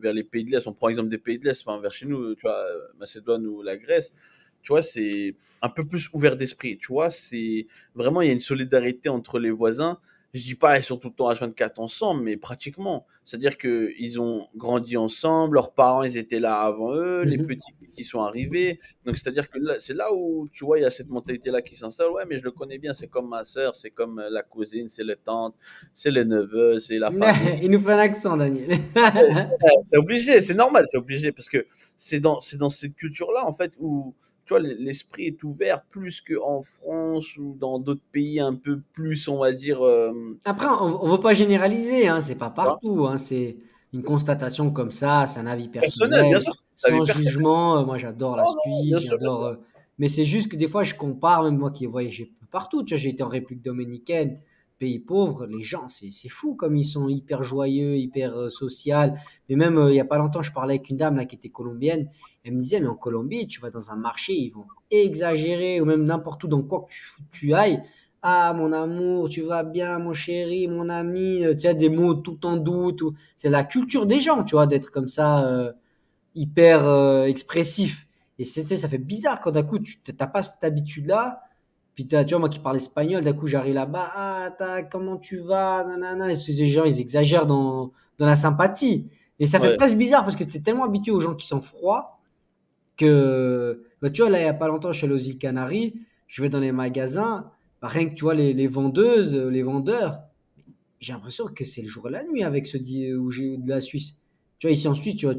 vers les pays de l'Est. On prend exemple des pays de l'Est, enfin vers chez nous, tu vois, Macédoine ou la Grèce. Tu vois, c'est un peu plus ouvert d'esprit. Tu vois, c'est vraiment il y a une solidarité entre les voisins. Je dis pas ils sont tout le temps H24 ensemble, mais pratiquement. C'est-à-dire que ils ont grandi ensemble, leurs parents ils étaient là avant eux, les Mhm. petits qui sont arrivés. Donc c'est-à-dire que là, c'est là où tu vois il y a cette mentalité-là qui s'installe. Ouais, mais je le connais bien, c'est comme ma sœur, c'est comme la cousine, c'est les tantes, c'est les neveux, c'est la famille. Il nous fait un accent, Daniel. Ouais, c'est obligé, c'est normal, c'est obligé parce que c'est dans cette culture-là en fait où tu vois l'esprit est ouvert plus qu'en France ou dans d'autres pays un peu plus on va dire Après, on ne veut pas généraliser, hein, c'est pas tu vois, partout, hein, c'est une constatation comme ça, c'est un avis personnel, bien personnel, sûr, c'est ta vie sans personnelle. jugement. Moi, j'adore la Non, non, Suisse, bien sûr, bien sûr. j'adore. Mais c'est juste que des fois, je compare, même moi qui ai voyagé partout. Tu vois, j'ai été en République dominicaine, pays pauvre, les gens, c'est fou comme ils sont hyper joyeux, hyper social. Mais même il y a pas longtemps, je parlais avec une dame là qui était colombienne. Elle me disait, mais en Colombie, tu vas dans un marché, ils vont exagérer, ou même n'importe où, dans quoi que tu ailles. Ah, mon amour, tu vas bien, mon chéri, mon ami, tu as des mots tout en doute. C'est la culture des gens, tu vois, d'être comme ça, hyper expressif. Et ça fait bizarre quand d'un coup, tu n'as pas cette habitude-là. Puis, tu vois, moi qui parle espagnol, d'un coup, j'arrive là-bas. Ah, comment tu vas? Nanana. Et ces gens, ils exagèrent dans la sympathie. Et ça fait Ouais, presque bizarre parce que tu es tellement habitué aux gens qui sont froids que, bah, tu vois, là, il n'y a pas longtemps, je suis allé aux îles Canaries, je vais dans les magasins, bah, rien que tu vois les vendeuses, les vendeurs, j'ai l'impression que c'est le jour et la nuit avec où j'ai de la Suisse. Tu vois, ici en Suisse, tu vois,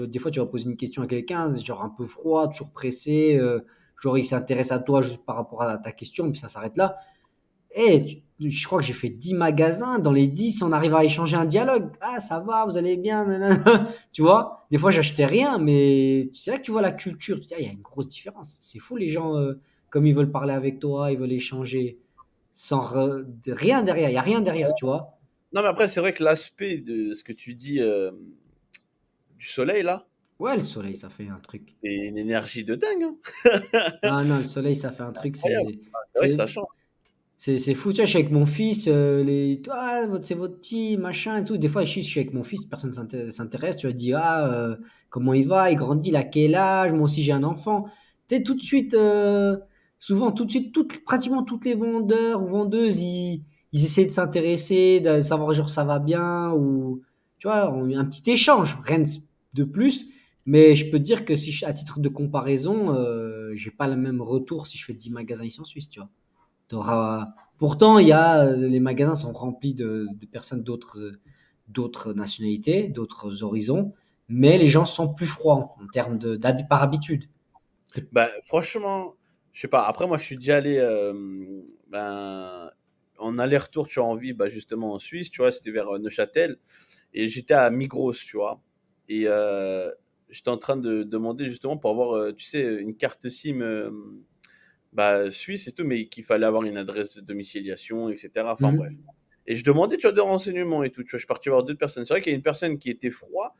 des fois, tu vas poser une question à quelqu'un, c'est genre un peu froid, toujours pressé, genre il s'intéresse à toi juste par rapport à ta question, puis ça s'arrête là. Je crois que j'ai fait 10 magasins. Dans les 10 on arrive à échanger un dialogue. Ah, ça va, vous allez bien, nanana. Tu vois, des fois, j'achetais rien, mais c'est là que tu vois la culture. Tu dis, ah, il y a une grosse différence. C'est fou, les gens, comme ils veulent parler avec toi, ils veulent échanger sans rien derrière. Il n'y a rien derrière, tu vois. Non, mais après, c'est vrai que l'aspect de ce que tu dis du soleil, là, Ouais, le soleil, ça fait un truc. c'est une énergie de dingue, hein. Ah non, le soleil, ça fait un truc, Incroyable. C'est vrai que ça c'est, change. c'est fou. Tu vois, je suis avec mon fils, c'est votre petit, machin et tout. Des fois, je suis avec mon fils, personne s'intéresse. Tu vois, dis, comment il va, il grandit, il a quel âge, moi aussi j'ai un enfant. Tu sais, tout de suite, souvent, tout de suite, pratiquement toutes les vendeurs ou vendeuses, ils essaient de s'intéresser, de savoir genre ça va bien, ou, tu vois, un petit échange, rien de plus. Mais je peux te dire que si à titre de comparaison, j'ai pas le même retour si je fais 10 magasins ici en Suisse, tu vois. Pourtant, les magasins sont remplis de personnes d'autres nationalités, d'autres horizons, mais les gens sont plus froids en termes par habitude. Bah, franchement, je sais pas. Après, moi, je suis déjà allé en aller-retour, tu as envie, bah, justement en Suisse, tu vois, c'était vers Neuchâtel. Et j'étais à Migros, tu vois. Et j'étais en train de demander justement pour avoir, tu sais, une carte SIM bah, suisse et tout, mais qu'il fallait avoir une adresse de domiciliation, etc. Enfin bref. Mhm. Et je demandais, tu vois, des renseignements et tout. Tu vois, je suis parti voir d'autres personnes. C'est vrai qu'il y a une personne qui était froid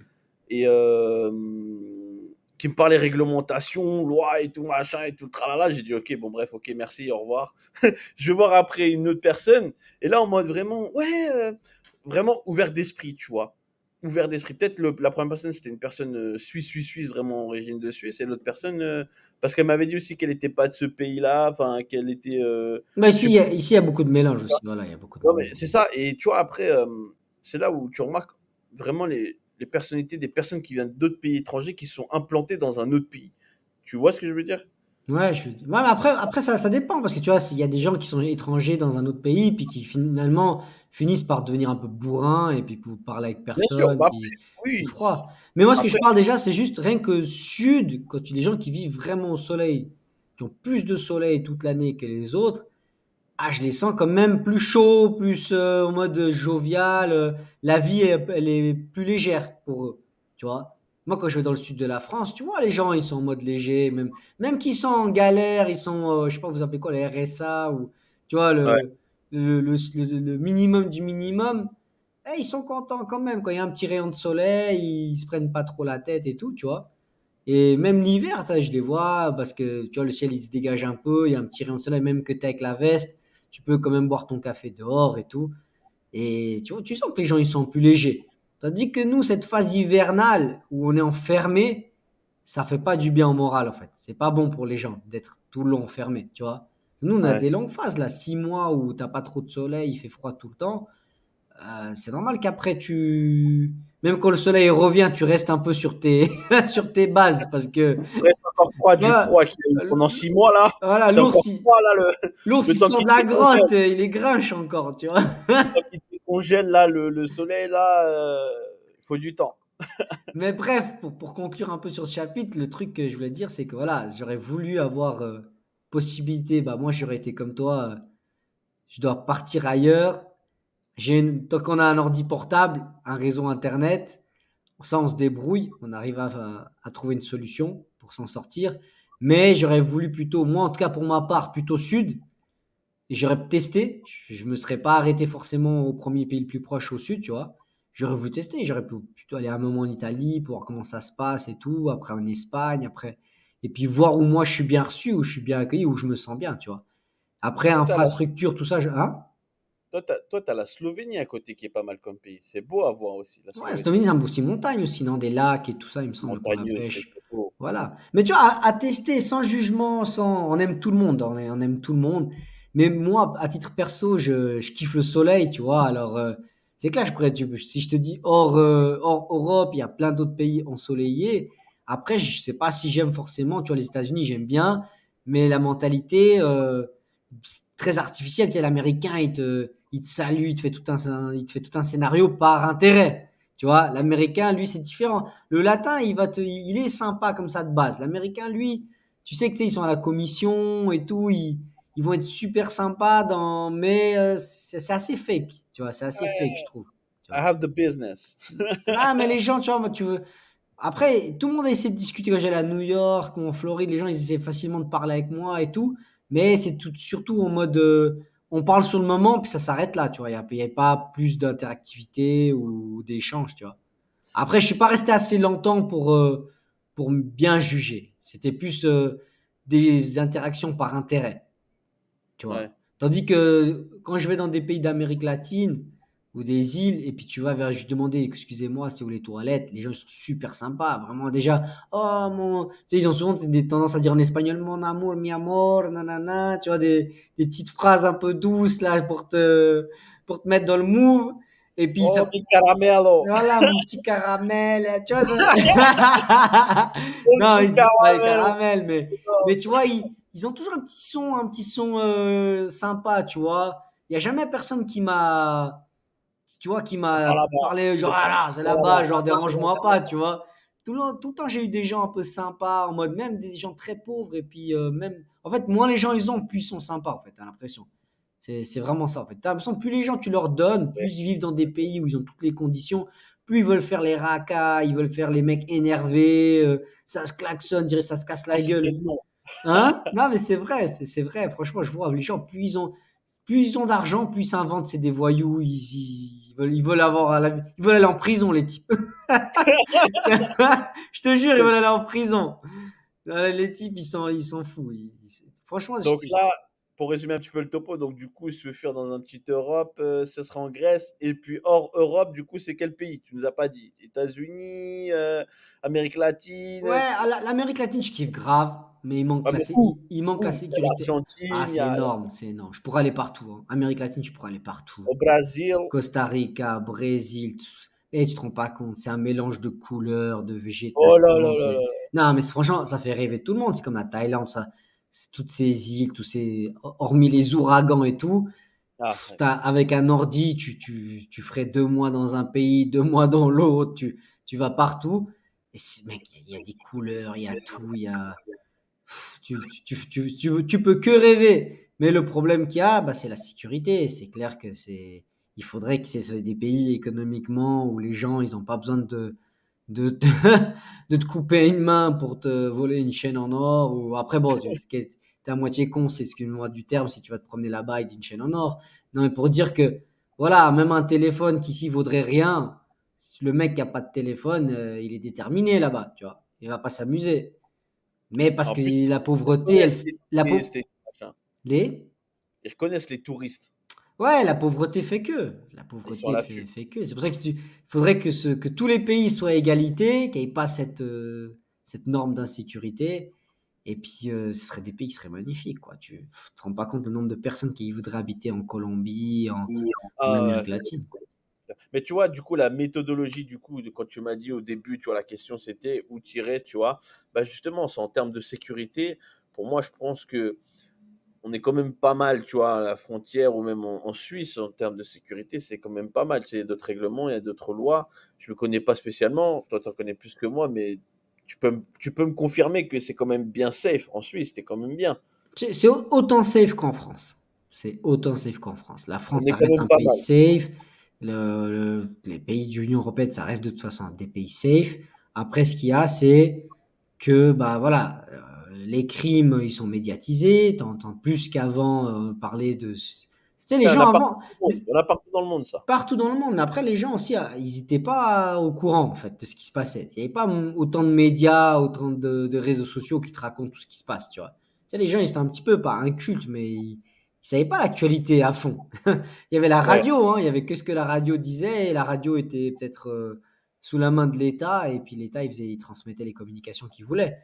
et qui me parlait réglementation, loi et tout, machin et tout, tralala. J'ai dit, ok, bon, bref, ok, merci, au revoir. Je vais voir après une autre personne. Et là, en mode vraiment, ouais, vraiment ouvert d'esprit, tu vois. Ouvert d'esprit. Peut-être la première personne, c'était une personne suisse, vraiment origine de Suisse. Et l'autre personne, parce qu'elle m'avait dit aussi qu'elle n'était pas de ce pays-là, enfin, qu'elle était, Bah, je ici, sais plus. il y a beaucoup de mélange aussi. Voilà, il y a beaucoup de Ouais, mais mélange. c'est ça. Et tu vois, après, c'est là où tu remarques vraiment les personnalités des personnes qui viennent d'autres pays étrangers qui sont implantées dans un autre pays. Tu vois ce que je veux dire? Ouais, mais après ça dépend parce que tu vois, s'il y a des gens qui sont étrangers dans un autre pays puis qui finalement finissent par devenir un peu bourrins et puis pour parler avec Bien sûr. personne Bah après, puis plus oui. froid. Mais moi, ce que je Après, parle déjà, c'est juste rien que sud, quand tu des gens qui vivent vraiment au soleil, qui ont plus de soleil toute l'année que les autres, je les sens quand même plus chauds, plus en mode jovial. La vie, elle est plus légère pour eux, tu vois. Moi, quand je vais dans le sud de la France, tu vois, les gens, ils sont en mode léger, même qu'ils sont en galère, ils sont, je sais pas, vous appelez quoi, les RSA, ou, tu vois, ouais, le minimum du minimum. Ils sont contents quand même. Quand il y a un petit rayon de soleil, ils se prennent pas trop la tête et tout, tu vois. Et même l'hiver, je les vois parce que tu vois, le ciel il se dégage un peu, il y a un petit rayon de soleil, même que tu es avec la veste, tu peux quand même boire ton café dehors et tout. Et tu vois, tu sens que les gens ils sont plus légers. Tandis que nous, cette phase hivernale où on est enfermé, ça fait pas du bien au moral en fait. C'est pas bon pour les gens d'être tout le long enfermé, tu vois. Nous, on a ouais. des longues phases là, 6 mois où t'as pas trop de soleil, il fait froid tout le temps. C'est normal qu'après même quand le soleil revient, tu restes un peu sur tes, sur tes bases parce que, Reste encore froid du voilà, froid qu'il y a eu pendant 6 mois là. voilà, T'es encore froid là, l'ours, le il temps sort qu'il de la décongèle. grotte, il est grinche encore, tu vois. Le temps qu'il décongèle là, le soleil là, il faut du temps. Mais bref, pour conclure un peu sur ce chapitre, le truc que je voulais dire, c'est que voilà, j'aurais voulu avoir possibilité, bah moi j'aurais été comme toi, je dois partir ailleurs. Tant qu'on a un ordi portable, un réseau internet, ça, on se débrouille, on arrive à trouver une solution pour s'en sortir. Mais j'aurais voulu plutôt, moi en tout cas pour ma part, plutôt sud. Et j'aurais testé. Je me serais pas arrêté forcément au premier pays le plus proche au sud, tu vois. J'aurais voulu tester. J'aurais plutôt aller un moment en Italie pour voir comment ça se passe et tout. Après en Espagne, après. Et puis voir où moi je suis bien reçu, où je suis bien accueilli, où je me sens bien, tu vois. Après, Toi, t'as la, infrastructure, tout ça, hein? toi, t'as la Slovénie à côté qui est pas mal comme pays. C'est beau à voir aussi, la Ouais, Slovénie. Slovénie, c'est un beau aussi montagne aussi, non? Des lacs et tout ça, il me semble, pour la Montagneux, c'est pêche. c'est beau. Voilà. Mais tu vois, à tester sans jugement, on aime tout le monde, on aime tout le monde. Mais moi, à titre perso, je kiffe le soleil, tu vois. Alors, c'est clair, si je te dis hors Europe, il y a plein d'autres pays ensoleillés. Après, je sais pas si j'aime forcément, tu vois, les États-Unis, j'aime bien, mais la mentalité, c'est très artificielle. Tu sais, l'Américain, il te salue, il te fait tout un scénario par intérêt. Tu vois, l'américain, lui, c'est différent. Le latin, il est sympa comme ça de base. L'américain, lui, tu sais que tu sais, ils sont à la commission et tout, ils vont être super sympas mais c'est assez fake. Tu vois, c'est assez fake, je trouve. Tu I vois. have the business. Ah, mais les gens, tu vois, moi, tu veux. Après, tout le monde a essayé de discuter quand j'allais à New York ou en Floride. Les gens, ils essaient facilement de parler avec moi et tout. Mais c'est surtout en mode, on parle sur le moment, puis ça s'arrête là, tu vois. Il y a pas plus d'interactivité ou d'échange, tu vois. Après, je suis pas resté assez longtemps pour bien juger. C'était plus des interactions par intérêt, tu vois. Ouais. Tandis que quand je vais dans des pays d'Amérique latine ou des îles, et puis tu vas vers, je demander, excusez-moi, c'est où les toilettes? Les gens ils sont super sympas, vraiment déjà. Oh mon, tu sais, ils ont souvent des tendances à dire en espagnol, mon amour, mi amor, nanana, tu vois, des petites phrases un peu douces là pour te mettre dans le move. Et puis Oh, ça, mi caramelo. voilà, mon petit caramel, tu vois. Oh, Non, mi ils disent pas les caramelo. caramels, mais tu vois, ils ont toujours un petit son sympa, tu vois. Il n'y a jamais personne qui m'a, tu vois, qui C'est pas m'a là-bas. parlé, genre, C'est ah pas là, c'est c'est pas là-bas. là-bas, genre, dérange-moi pas, tu vois. Tout le temps, j'ai eu des gens un peu sympas, en mode, même des gens très pauvres, et puis même, en fait, moins les gens ils ont, plus ils sont sympas, en fait, t'as l'impression. C'est vraiment ça, en fait. T'as l'impression que plus les gens tu leur donnes, Ouais. plus ils vivent dans des pays où ils ont toutes les conditions, plus ils veulent faire les racailles, ils veulent faire les mecs énervés, ça se klaxonne, dirait ça se casse Sans la citer gueule. le nom. Hein? Non, mais c'est vrai, c'est vrai. Franchement, je vois les gens, plus ils ont d'argent, plus ils s'inventent, c'est des voyous, ils veulent avoir ils veulent aller en prison, les types. Je te jure, ils veulent aller en prison. Les types, ils sont fous. Franchement, je Donc te jure. là, pour résumer un petit peu le topo, donc du coup, si tu veux fuir dans un petit Europe, ce sera en Grèce. Et puis hors Europe, du coup, c'est quel pays? Tu nous as pas dit. États-Unis, Amérique latine. Ouais, l'Amérique latine, je kiffe grave, mais Ah, mais où? il manque la Où? Il y a sécurité. Ah, l'Argentine, c'est énorme, c'est énorme. Je pourrais aller partout, hein. Amérique latine, je pourrais aller partout. au Brésil. Costa Rica, Brésil, et tu te rends pas compte, c'est un mélange de couleurs, de Oh là là végétation. là là. Non, mais franchement, ça fait rêver tout le monde. C'est comme la Thaïlande, ça. Toutes ces îles, hormis les ouragans et tout, Ah, ouais. avec un ordi, tu ferais 2 mois dans un pays, 2 mois dans l'autre, tu vas partout. Et mec, il y a des couleurs, il y a tout, il y a. Tu peux que rêver. Mais le problème qu'il y a, bah, c'est la sécurité. C'est clair que il faudrait que c'est des pays économiquement où les gens, ils n'ont pas besoin de, te, de te couper une main pour te voler une chaîne en or. Ou après, bon, t'es à moitié con, c'est ce que moi du terme, si tu vas te promener là-bas avec une chaîne en or. Non, mais pour dire que, voilà, même un téléphone qui ici vaudrait rien, le mec qui a pas de téléphone, il est déterminé là-bas, tu vois. Il va pas s'amuser. Mais parce En que plus, la ils pauvreté, reconnaissent les la touristes et machin. les, Ils reconnaissent les touristes. ouais, la pauvreté fait que, Ils sont à l'affût. fait que. C'est pour ça que faudrait que tous les pays soient à égalité, qu'il n'y ait pas cette norme d'insécurité. Et puis, ce serait des pays qui seraient magnifiques, quoi. Tu te rends pas compte le nombre de personnes qui voudraient habiter en Colombie, en Ah, ouais, Amérique c'est latine, quoi. mais tu vois, du coup, la méthodologie, du coup, quand tu m'as dit au début, tu vois, la question c'était où tirer, tu vois, bah justement, c'est en termes de sécurité. Pour moi, je pense que on est quand même pas mal, tu vois, à la frontière ou même en Suisse, en termes de sécurité, c'est quand même pas mal. Il y a d'autres règlements, il y a d'autres lois. Je ne connais pas spécialement, toi, tu en connais plus que moi, mais tu peux me confirmer que c'est quand même bien safe en Suisse, c'est quand même bien. C'est autant safe qu'en France. C'est autant safe qu'en France. La On France, est ça quand reste même un pas pays mal. safe. Les pays de l'Union européenne, ça reste de toute façon des pays safe. Après, ce qu'il y a, c'est que, bah voilà, les crimes, ils sont médiatisés. T'entends plus qu'avant parler de. Tu sais, les Il y en gens a partout avant, dans le monde. Il y en a partout dans le monde, ça. partout dans le monde, mais après, les gens aussi, ils n'étaient pas au courant, en fait, de ce qui se passait. Il n'y avait pas autant de médias, autant de réseaux sociaux qui te racontent tout ce qui se passe, tu vois. Tu sais, les gens, ils étaient un petit peu, pas incultes, mais ils ne savaient pas l'actualité à fond. Il y avait la Ouais. radio, hein, il y avait que ce que la radio disait, et la radio était peut-être sous la main de l'État, et puis l'État, il transmettait les communications qu'il voulait.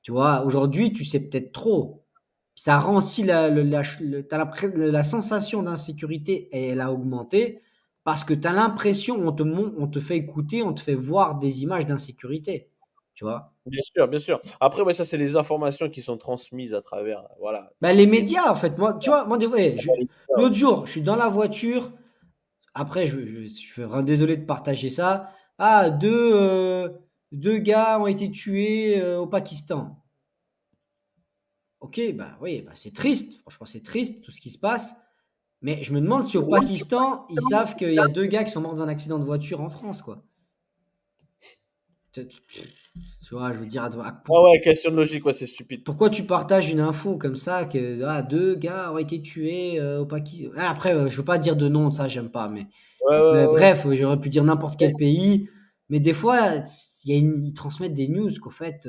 Tu vois, aujourd'hui, tu sais peut-être trop. Ça rend aussi la sensation d'insécurité, elle a augmenté parce que tu as l'impression, on te fait écouter, on te fait voir des images d'insécurité. Tu vois? Bien sûr, bien sûr. Après, ouais, ça, c'est les informations qui sont transmises à travers, voilà, Bah, les les médias, en fait, moi, tu vois, moi, des fois, médias, ouais. l'autre jour, je suis dans la voiture. Après, je suis vraiment désolé de partager ça. Ah, deux gars ont été tués au Pakistan. Ok, bah oui, bah, c'est triste. Franchement, c'est triste tout ce qui se passe. Mais je me demande si au Pakistan, ils savent qu'il y a 2 gars qui sont morts dans un accident de voiture en France, quoi. Tu vois, je veux dire, Ah ouais, question de logique, ouais, c'est stupide. pourquoi tu partages une info comme ça que deux gars ont été tués au Pakistan. Ah, après, je veux pas dire de nom, ça j'aime pas, Ouais, ouais, mais ouais, ouais. bref, j'aurais pu dire n'importe quel pays. Mais des fois, ils transmettent des news qu'en fait,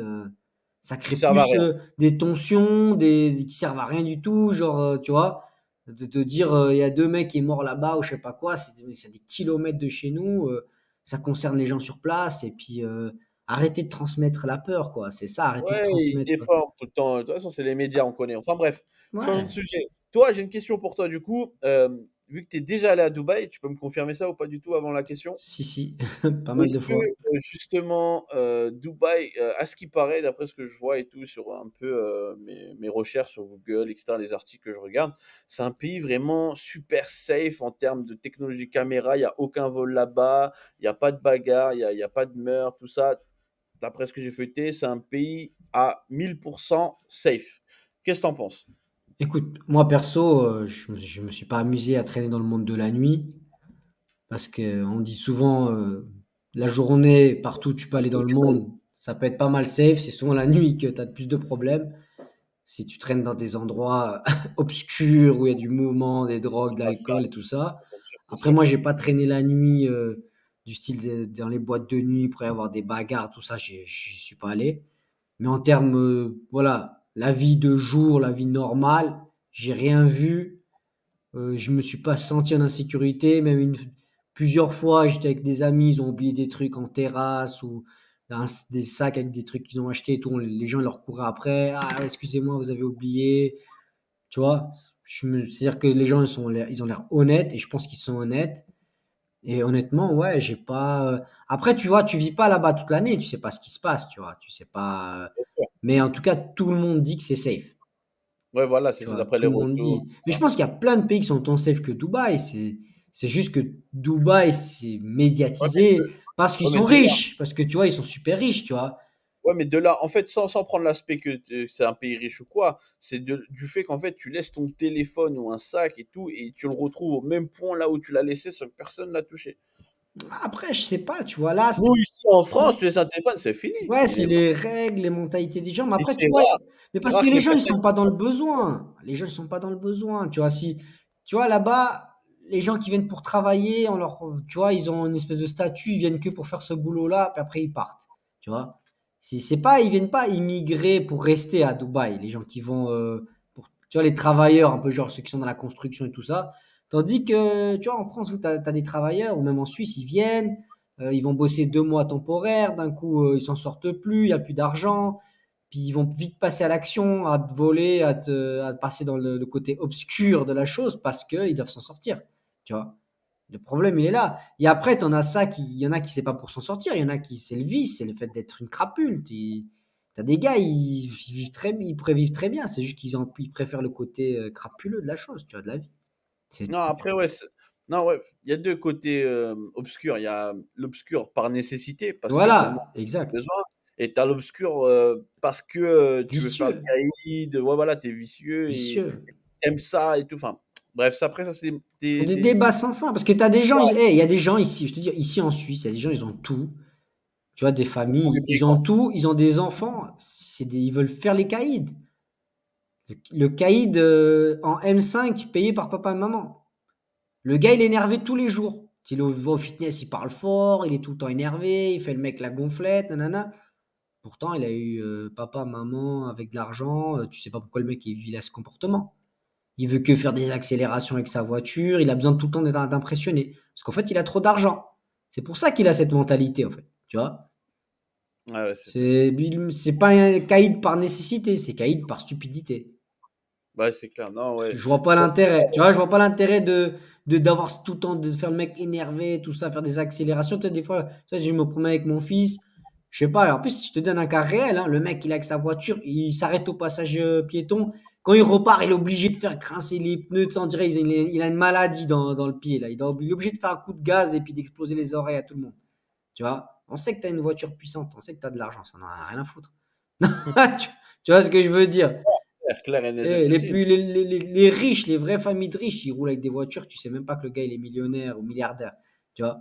ça Qui crée servent à plus rien. des tensions, qui servent à rien du tout. Genre, tu vois, de dire il y a deux mecs qui est mort là-bas ou je sais pas quoi, c'est des kilomètres de chez nous. Ça concerne les gens sur place. Et puis, arrêtez de transmettre la peur, quoi. C'est ça, arrêtez de Ouais, ils transmettre. déforment tout le temps. De toute façon, c'est les médias, on connaît. Enfin bref, changeons de Ouais, sujet. Toi, j'ai une question pour toi, du coup. Vu que tu es déjà allé à Dubaï, tu peux me confirmer ça ou pas du tout avant la question? si, si, pas mal Est-ce de que fois. justement Dubaï, à ce qui paraît, d'après ce que je vois et tout sur un peu mes recherches sur Google, etc., les articles que je regarde, c'est un pays vraiment super safe en termes de technologie caméra. Il n'y a aucun vol là-bas, il n'y a pas de bagarre, il y a pas de meurtre, tout ça. D'après ce que j'ai feuilleté, c'est un pays à 1000% safe. Qu'est-ce que t'en penses? Écoute, moi perso, je me suis pas amusé à traîner dans le monde de la nuit parce que on dit souvent la journée, partout où tu peux aller dans le monde, ça peut être pas mal safe. C'est souvent la nuit que tu as plus de problèmes. Si tu traînes dans des endroits obscurs où il y a du mouvement, des drogues, de Ah, ça, l'alcool et tout ça. c'est sûr, c'est Après, sûr. moi, j'ai pas traîné la nuit du style dans les boîtes de nuit pour y avoir des bagarres, tout ça, j'y suis pas allé. Mais en termes, voilà, la vie de jour, la vie normale, j'ai rien vu. Je me suis pas senti en insécurité. Plusieurs fois, j'étais avec des amis, ils ont oublié des trucs en terrasse ou des sacs avec des trucs qu'ils ont achetés et tout. Les gens leur couraient après. Ah, excusez-moi, vous avez oublié. Tu vois, c'est-à-dire que les gens, ils ont l'air honnêtes et je pense qu'ils sont honnêtes. Et honnêtement, ouais, j'ai pas. Après, tu vois, tu vis pas là-bas toute l'année, tu sais pas ce qui se passe, tu vois, tu sais pas. Bien sûr. Mais en tout cas, tout le monde dit que c'est safe. Ouais, voilà, c'est Tu ça, vois, d'après tout les le monde retours. dit. Mais je pense qu'il y a plein de pays qui sont autant safe que Dubaï. C'est juste que Dubaï, c'est Ouais, mais médiatisé de, parce qu'ils ouais, mais sont de là, riches, parce que tu vois, ils sont super riches, tu vois. ouais, mais de là, en fait, sans prendre l'aspect que c'est un pays riche ou quoi, c'est du fait qu'en fait, tu laisses ton téléphone ou un sac et tout, et tu le retrouves au même point là où tu l'as laissé sans que personne l'a touché. Après, je sais pas, tu vois, là, Nous, ici en France, tu laisses un téléphone, c'est fini. ouais, Il c'est est volé. les règles, les mentalités des gens. Mais Et après, tu c'est vois, rare. mais C'est parce que rare qu'il les y ait gens, ils personne sont pas dans le besoin. Les gens, ils sont pas dans le besoin. Tu vois, si, tu vois, là-bas, les gens qui viennent pour travailler, tu vois, ils ont une espèce de statut, ils viennent que pour faire ce boulot-là, puis après, ils partent. Tu vois, c'est pas, ils viennent pas immigrer pour rester à Dubaï. Les gens qui vont, tu vois, les travailleurs, un peu genre ceux qui sont dans la construction et tout ça. Tandis que, tu vois, en France, où tu as des travailleurs, ou même en Suisse, ils viennent. Ils vont bosser 2 mois temporaires, d'un coup ils s'en sortent plus, il n'y a plus d'argent, puis ils vont vite passer à l'action, à te voler, à te passer dans le côté obscur de la chose parce qu'ils doivent s'en sortir. Tu vois. Le problème il est là. Et après, il y en a qui c'est pas pour s'en sortir, il y en a qui c'est le vice, c'est le fait d'être une crapule. T'as des gars, ils pourraient vivre très bien, c'est juste ils préfèrent le côté crapuleux de la chose, tu vois, de la vie. C'est Non, tout. après, ouais. Non, ouais, il y a deux côtés obscurs. Il y a l'obscur par nécessité, parce que vraiment, Voilà, exact. besoin. Et t'as l'obscur parce que tu veux faire le Vicieux, caïd. Ouais, voilà, t'es vicieux et vicieux. t'aimes ça et tout. Enfin, bref, ça, après, ça, c'est Des débats sans fin. Parce que tu as des gens, Ouais, il y a des gens ici, je te dis, ici en Suisse, il y a des gens, ils ont tout. Tu vois, des ils font du familles, ils ont bricant. tout, ils ont des enfants, ils veulent faire les caïds. Le caïd en M5 payé par papa et maman. Le gars, il est énervé tous les jours. Il va au fitness, il parle fort, il est tout le temps énervé, il fait le mec la gonflette, nanana. Pourtant, il a eu papa, maman avec de l'argent. Tu sais pas pourquoi le mec il a ce comportement. Il veut que faire des accélérations avec sa voiture. Il a besoin tout le temps d'être impressionné. Parce qu'en fait, il a trop d'argent. C'est pour ça qu'il a cette mentalité, en fait. Tu vois. Ouais, ouais, c'est clair. C'est pas un caïd par nécessité, c'est caïd par stupidité. Ouais, c'est clair. Non, ouais. Je vois pas Ça, c'est l'intérêt. Tu vois, je vois pas l'intérêt d'avoir tout le temps de faire le mec énervé, tout ça, faire des accélérations. Tu sais, des fois, tu sais, je me promets avec mon fils. Je sais pas. En plus, je te donne un cas réel. Hein, le mec, il est avec sa voiture, il s'arrête au passage piéton. Quand il repart, il est obligé de faire grincer les pneus. Tu sais, on dirait il a une maladie dans le pied. Là. Il est obligé de faire un coup de gaz et puis d'exploser les oreilles à tout le monde. Tu vois, on sait que tu as une voiture puissante, on sait que tu as de l'argent, ça n'en a rien à foutre. tu, tu vois ce que je veux dire? clair, clair et net et Eh, précis. les riches, les vraies familles de riches, ils roulent avec des voitures, tu sais même pas que le gars il est millionnaire ou milliardaire. Tu vois?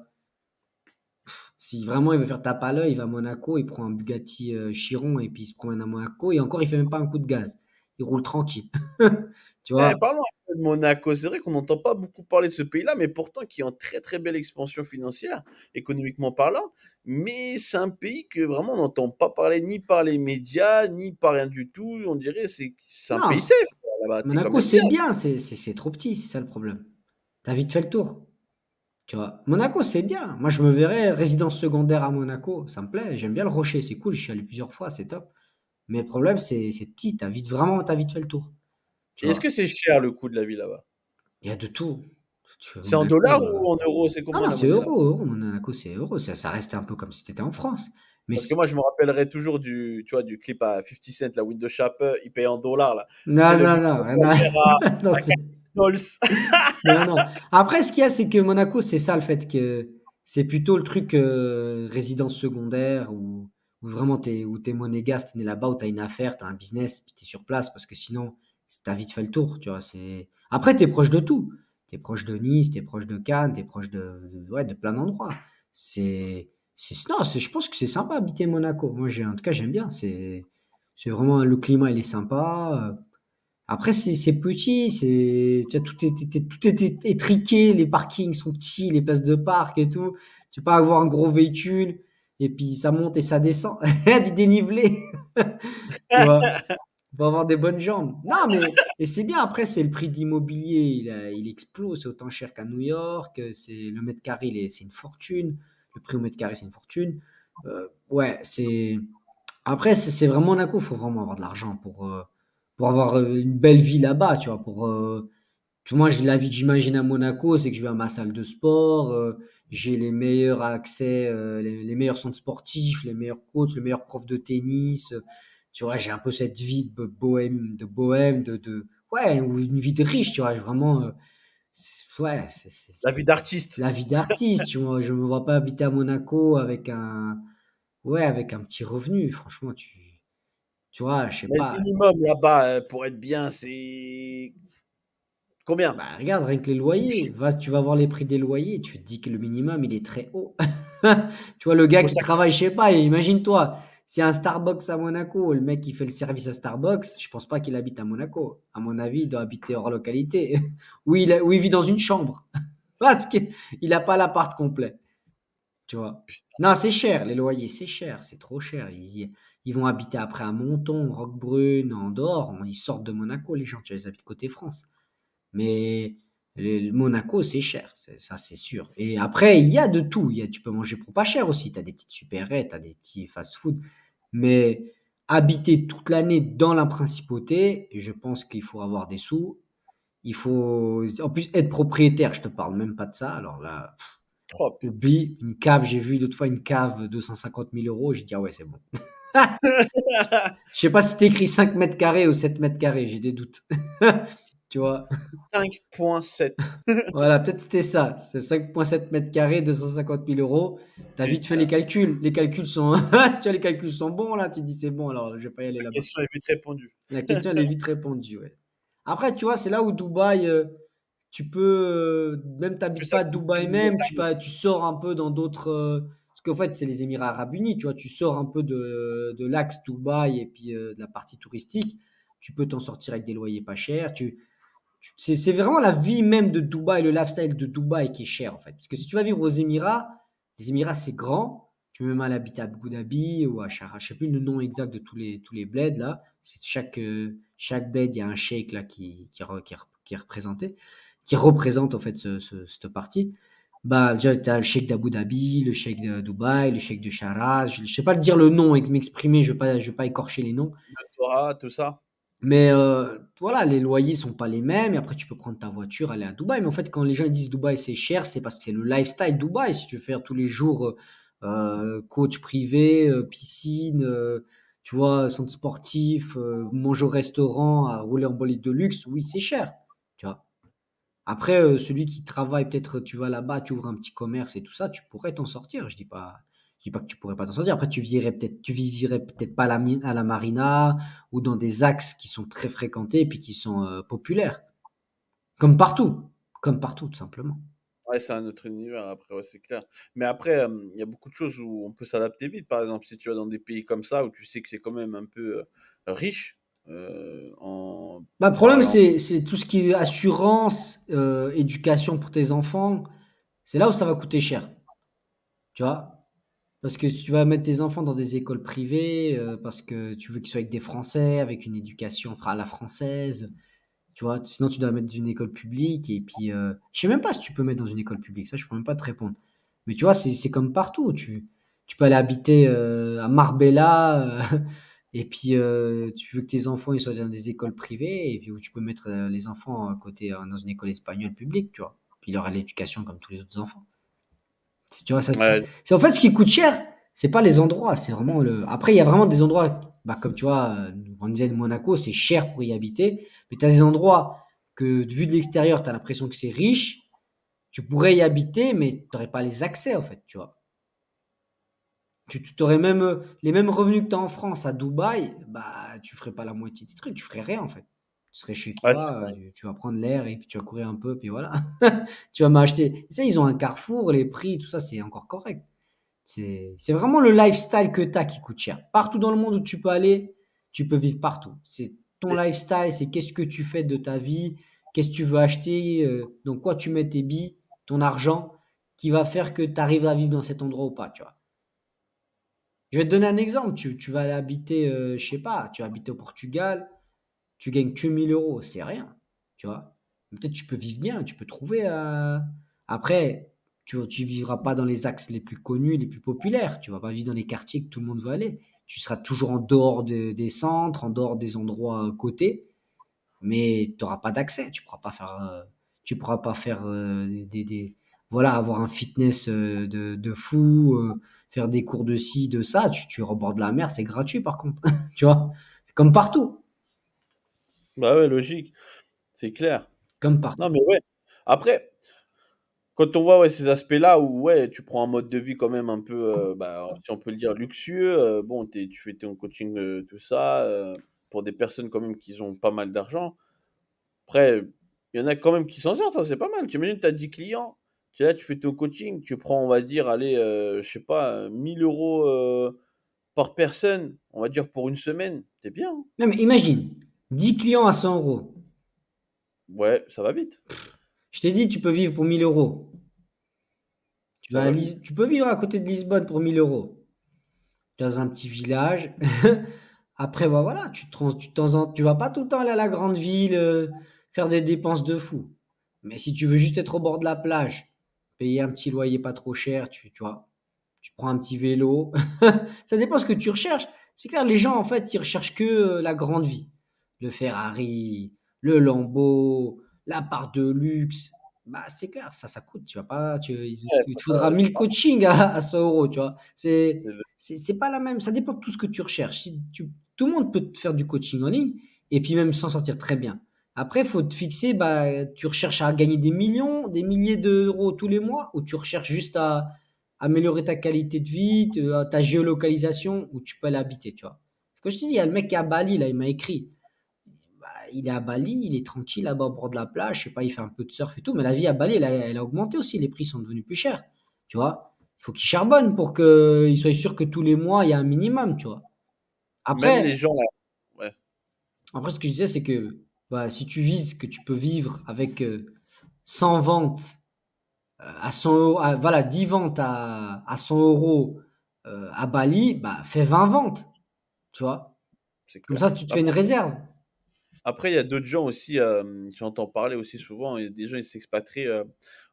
Si vraiment il veut faire tape à l'œil, il va à Monaco, il prend un Bugatti Chiron et puis il se promène à Monaco et encore il fait même pas un coup de gaz. Il roule tranquille. Tu Eh, vois? parlons un peu de Monaco. C'est vrai qu'on n'entend pas beaucoup parler de ce pays-là, mais pourtant qui est en très très belle expansion financière, économiquement parlant. Mais c'est un pays que vraiment on n'entend pas parler ni par les médias, ni par rien du tout. On dirait c'est un pays Non, safe là-bas. T'es quand Monaco même bien. c'est bien, c'est trop petit, c'est ça le problème. T'as vite fait le tour. Tu vois? Monaco c'est bien. Moi je me verrais résidence secondaire à Monaco, ça me plaît. J'aime bien le Rocher, c'est cool. Je suis allé plusieurs fois, c'est top. Mais le problème c'est petit. T'as vite fait le tour. Tu Et est-ce vois? que c'est cher le coût de la vie là-bas? Il y a de tout. C'est en Monaco, dollars ou en euros? C'est non, comment non, la c'est monnaie là? euro, euro. Monaco, c'est euro. Ça reste un peu comme si tu étais en France. Mais Parce que moi je me rappellerai toujours du, tu vois, du clip à 50 Cent, la Windows Chopper, il paye en dollars là. C'est non, le non, but non, de non, carrière non, à 4 dollars. non, non. Après, ce qu'il y a, c'est que Monaco, c'est ça le fait que c'est plutôt le truc résidence secondaire où vraiment où t'es monégasque, t'es né là-bas, où t'as une affaire, t'as un business, puis t'es sur place parce que sinon, t'as vite fait le tour, tu vois. Après, t'es proche de tout. T'es proche de Nice, t'es proche de Cannes, t'es proche ouais, de plein d'endroits. Non, je pense que c'est sympa habiter Monaco. Moi, en tout cas, j'aime bien. C'est vraiment, le climat, il est sympa. Après, c'est petit, tu vois, tout est étriqué, les parkings sont petits, les places de parc et tout. Tu peux pas avoir un gros véhicule, et puis ça monte et ça descend. Il y a du dénivelé, tu vois. Faut avoir des bonnes jambes. Non, mais, et c'est bien, après, c'est le prix de l'immobilier, il explose, c'est autant cher qu'à New York, le mètre carré, c'est une fortune. Le prix au mètre carré, c'est une fortune. Ouais, après, c'est vraiment Monaco, il faut vraiment avoir de l'argent pour avoir une belle vie là-bas, tu vois. Moi, la vie que j'imagine à Monaco, c'est que je vais à ma salle de sport, j'ai les meilleurs accès, les meilleurs centres sportifs, les meilleurs coachs, les meilleurs profs de tennis. Tu vois, j'ai un peu cette vie de bohème, ouais, ou une vie de riche, tu vois. Vraiment, ouais, La vie d'artiste. la vie d'artiste, tu vois. Je me vois pas habiter à Monaco ouais, avec un petit revenu. Franchement, tu vois, je sais Mais le pas. minimum là-bas pour être bien, c'est combien? Bah, regarde, rien que les loyers. Tu vas voir les prix des loyers, tu te dis que le minimum, il est très haut. Tu vois, le gars Faut qui sacrifier. travaille, je sais pas, imagine-toi, c'est un Starbucks à Monaco, le mec qui fait le service à Starbucks, je pense pas qu'il habite à Monaco. À mon avis, il doit habiter hors localité. Ou il vit dans une chambre. Parce qu'il n'a pas l'appart complet. Tu vois. Non, c'est cher, les loyers, c'est cher, c'est trop cher. Ils vont habiter après à Menton, Roquebrune, en dehors. Ils sortent de Monaco, les gens, tu vois, ils habitent côté France. Mais le Monaco, c'est cher, ça c'est sûr. Et après, il y a de tout. Tu peux manger pour pas cher aussi. Tu as des petites supérettes, tu as des petits fast-food. Mais habiter toute l'année dans la principauté, je pense qu'il faut avoir des sous. Il faut, en plus, être propriétaire, je te parle même pas de ça. Alors là, Oh putain. oublie, une cave, j'ai vu d'autres fois une cave 250 000 euros. J'ai dit, ah ouais, c'est bon. Je sais pas si c'était écrit 5 mètres carrés ou 7 mètres carrés, j'ai des doutes. Tu vois. 5,7. Voilà, peut-être c'était ça. C'est 5,7 mètres carrés, 250 000 euros. Tu as vite fait les Putain, calculs. Les calculs sont, tu vois, les calculs sont bons là. Tu dis c'est bon, alors je vais pas y aller la là-bas. question est vite répondue. La question, elle est vite répondue. Ouais. Après, tu vois, c'est là où Dubaï, tu peux, même Plus t'habites pas à accessible Dubaï même, tu sors un peu dans d'autres. Parce qu'en fait, c'est les Émirats Arabes Unis, tu vois, tu sors un peu de l'axe Dubaï et puis de la partie touristique. Tu peux t'en sortir avec des loyers pas chers. C'est vraiment la vie même de Dubaï, le lifestyle de Dubaï qui est cher en fait. Parce que si tu vas vivre aux Émirats, les Émirats c'est grand. Tu peux même aller habiter à Abu Dhabi ou à Sharjah. Je ne sais plus le nom exact de tous les bleds là. C'est chaque bled, il y a un sheikh là qui est représenté, qui représente en fait cette partie. Bah, déjà, tu as le sheikh d'Abu Dhabi, le sheikh de Dubaï, le sheikh de Sharjah. Je ne sais pas te dire le nom et m'exprimer, je vais pas écorcher les noms. Le Torah, tout ça. Mais voilà, les loyers sont pas les mêmes. Et après, tu peux prendre ta voiture, aller à Dubaï. Mais en fait, quand les gens ils disent Dubaï c'est cher, c'est parce que c'est le lifestyle Dubaï. Si tu veux faire tous les jours coach privé, piscine, tu vois, centre sportif, manger au restaurant, à rouler en bolide de luxe, oui, c'est cher. Tu vois. Après, celui qui travaille, peut-être tu vas là-bas, tu ouvres un petit commerce et tout ça, tu pourrais t'en sortir. Je dis pas que tu pourrais pas t'en sortir. Après, tu vivrais peut-être pas à la marina ou dans des axes qui sont très fréquentés et puis qui sont populaires. Comme partout, tout simplement. Ouais, c'est un autre univers après, ouais, c'est clair. Mais après, il y a beaucoup de choses où on peut s'adapter vite. Par exemple, si tu vas dans des pays comme ça, où tu sais que c'est quand même un peu riche, en Bah, le problème, parlant. c'est tout ce qui est assurance, éducation pour tes enfants. C'est là où ça va coûter cher, tu vois? Parce que si tu vas mettre tes enfants dans des écoles privées, parce que tu veux qu'ils soient avec des Français, avec une éducation enfin, à la française, tu vois? Sinon, tu dois mettre dans une école publique et puis, je sais même pas si tu peux mettre dans une école publique, ça, je peux même pas te répondre. Mais tu vois, c'est comme partout, tu peux aller habiter, à Marbella, et puis, tu veux que tes enfants, ils soient dans des écoles privées et puis où tu peux mettre, les enfants à côté, dans une école espagnole publique, tu vois? Puis il aura l'éducation comme tous les autres enfants. Tu vois, ça, Ouais, c'est en fait ce qui coûte cher, c'est pas les endroits, c'est vraiment le. Après, il y a vraiment des endroits, bah, comme tu vois, on disait de Monaco, c'est cher pour y habiter, mais tu as des endroits que, vu de l'extérieur, tu as l'impression que c'est riche, tu pourrais y habiter, mais tu n'aurais pas les accès, en fait, tu vois. Tu aurais même les mêmes revenus que tu as en France à Dubaï, bah, tu ferais pas la moitié des trucs, tu ferais rien, en fait. Tu serais chez ouais, c'est toi, vrai. tu vas prendre l'air et puis tu vas courir un peu, puis voilà. Tu vas m'acheter. Tu sais, ils ont un Carrefour, les prix, tout ça, c'est encore correct. C'est vraiment le lifestyle que tu as qui coûte cher. Partout dans le monde où tu peux aller, tu peux vivre partout. C'est ton Et- lifestyle, c'est qu'est-ce que tu fais de ta vie, qu'est-ce que tu veux acheter, dans quoi tu mets tes billes, ton argent, qui va faire que tu arrives à vivre dans cet endroit ou pas, tu vois. Je vais te donner un exemple. Tu vas aller habiter, je sais pas, tu vas habiter au Portugal, tu gagnes que 1 000 euros, c'est rien, tu vois. Peut-être tu peux vivre bien, tu peux trouver. Après, tu vivras pas dans les axes les plus connus, les plus populaires. Tu vas pas vivre dans les quartiers que tout le monde va aller. Tu seras toujours en dehors des centres, en dehors des endroits cotés, mais tu n'auras pas d'accès. Tu pourras pas faire voilà, avoir un fitness de fou, faire des cours de ci, de ça. Tu es au bord de la mer, c'est gratuit par contre, tu vois. C'est comme partout, Bah ouais, logique, c'est clair. comme Non, partout. mais ouais. Après, quand on voit ouais, ces aspects-là où ouais, tu prends un mode de vie quand même un peu, bah, si on peut le dire, luxueux, bon, tu fais ton coaching, tout ça, pour des personnes quand même qui ont pas mal d'argent. Après, il y en a quand même qui s'en sortent, hein, c'est pas mal. Tu imagines, tu as 10 clients, tu es là, tu fais ton coaching, tu prends, on va dire, allez, je sais pas, 1 000 euros par personne, on va dire pour une semaine, c'est bien, hein. Non, mais imagine, 10 clients à 100 euros. Ouais, ça va vite, Je t'ai dit, tu peux vivre pour 1000 euros. ça va vite. Tu peux vivre à côté de Lisbonne pour 1 000 euros. Dans un petit village. Après, bah voilà, tu vas pas tout le temps aller à la grande ville, faire des dépenses de fou. Mais si tu veux juste être au bord de la plage, payer un petit loyer pas trop cher, tu vois, tu prends un petit vélo. Ça dépend ce que tu recherches. C'est clair, les gens, en fait, ils recherchent que la grande vie. Le Ferrari, le Lambo, l'appart de luxe. Bah, c'est clair, ça coûte. Tu vas pas, Ouais, il te faudra 1000 coachings à 100 euros, tu vois. c'est- C'est pas la même. Ça dépend de tout ce que tu recherches. Tout le monde peut te faire du coaching en ligne et puis même s'en sortir très bien. Après, il faut te fixer, bah, tu recherches à gagner des millions, des milliers d'euros tous les mois ou tu recherches juste à améliorer ta qualité de vie, ta géolocalisation où tu peux aller habiter, tu vois. Parce que je te dis, il y a le mec qui est à Bali, là, il m'a écrit. Bah, il est à Bali, il est tranquille là-bas au bord de la plage, je sais pas, il fait un peu de surf et tout, mais la vie à Bali, elle a augmenté aussi, les prix sont devenus plus chers, tu vois. Il faut qu'il charbonne pour qu'il soit sûr que tous les mois, il y a un minimum, tu vois. même Après, les gens là, ouais. après ce que je disais, c'est que bah, si tu vises que tu peux vivre avec 100 ventes à 100 euros, voilà, 10 ventes à 100 euros à Bali, bah, fais 20 ventes, tu vois. C'est Comme clair. ça, tu te fais une réserve. Après, il y a d'autres gens aussi, j'entends parler aussi souvent, il y a des gens, ils s'expatrient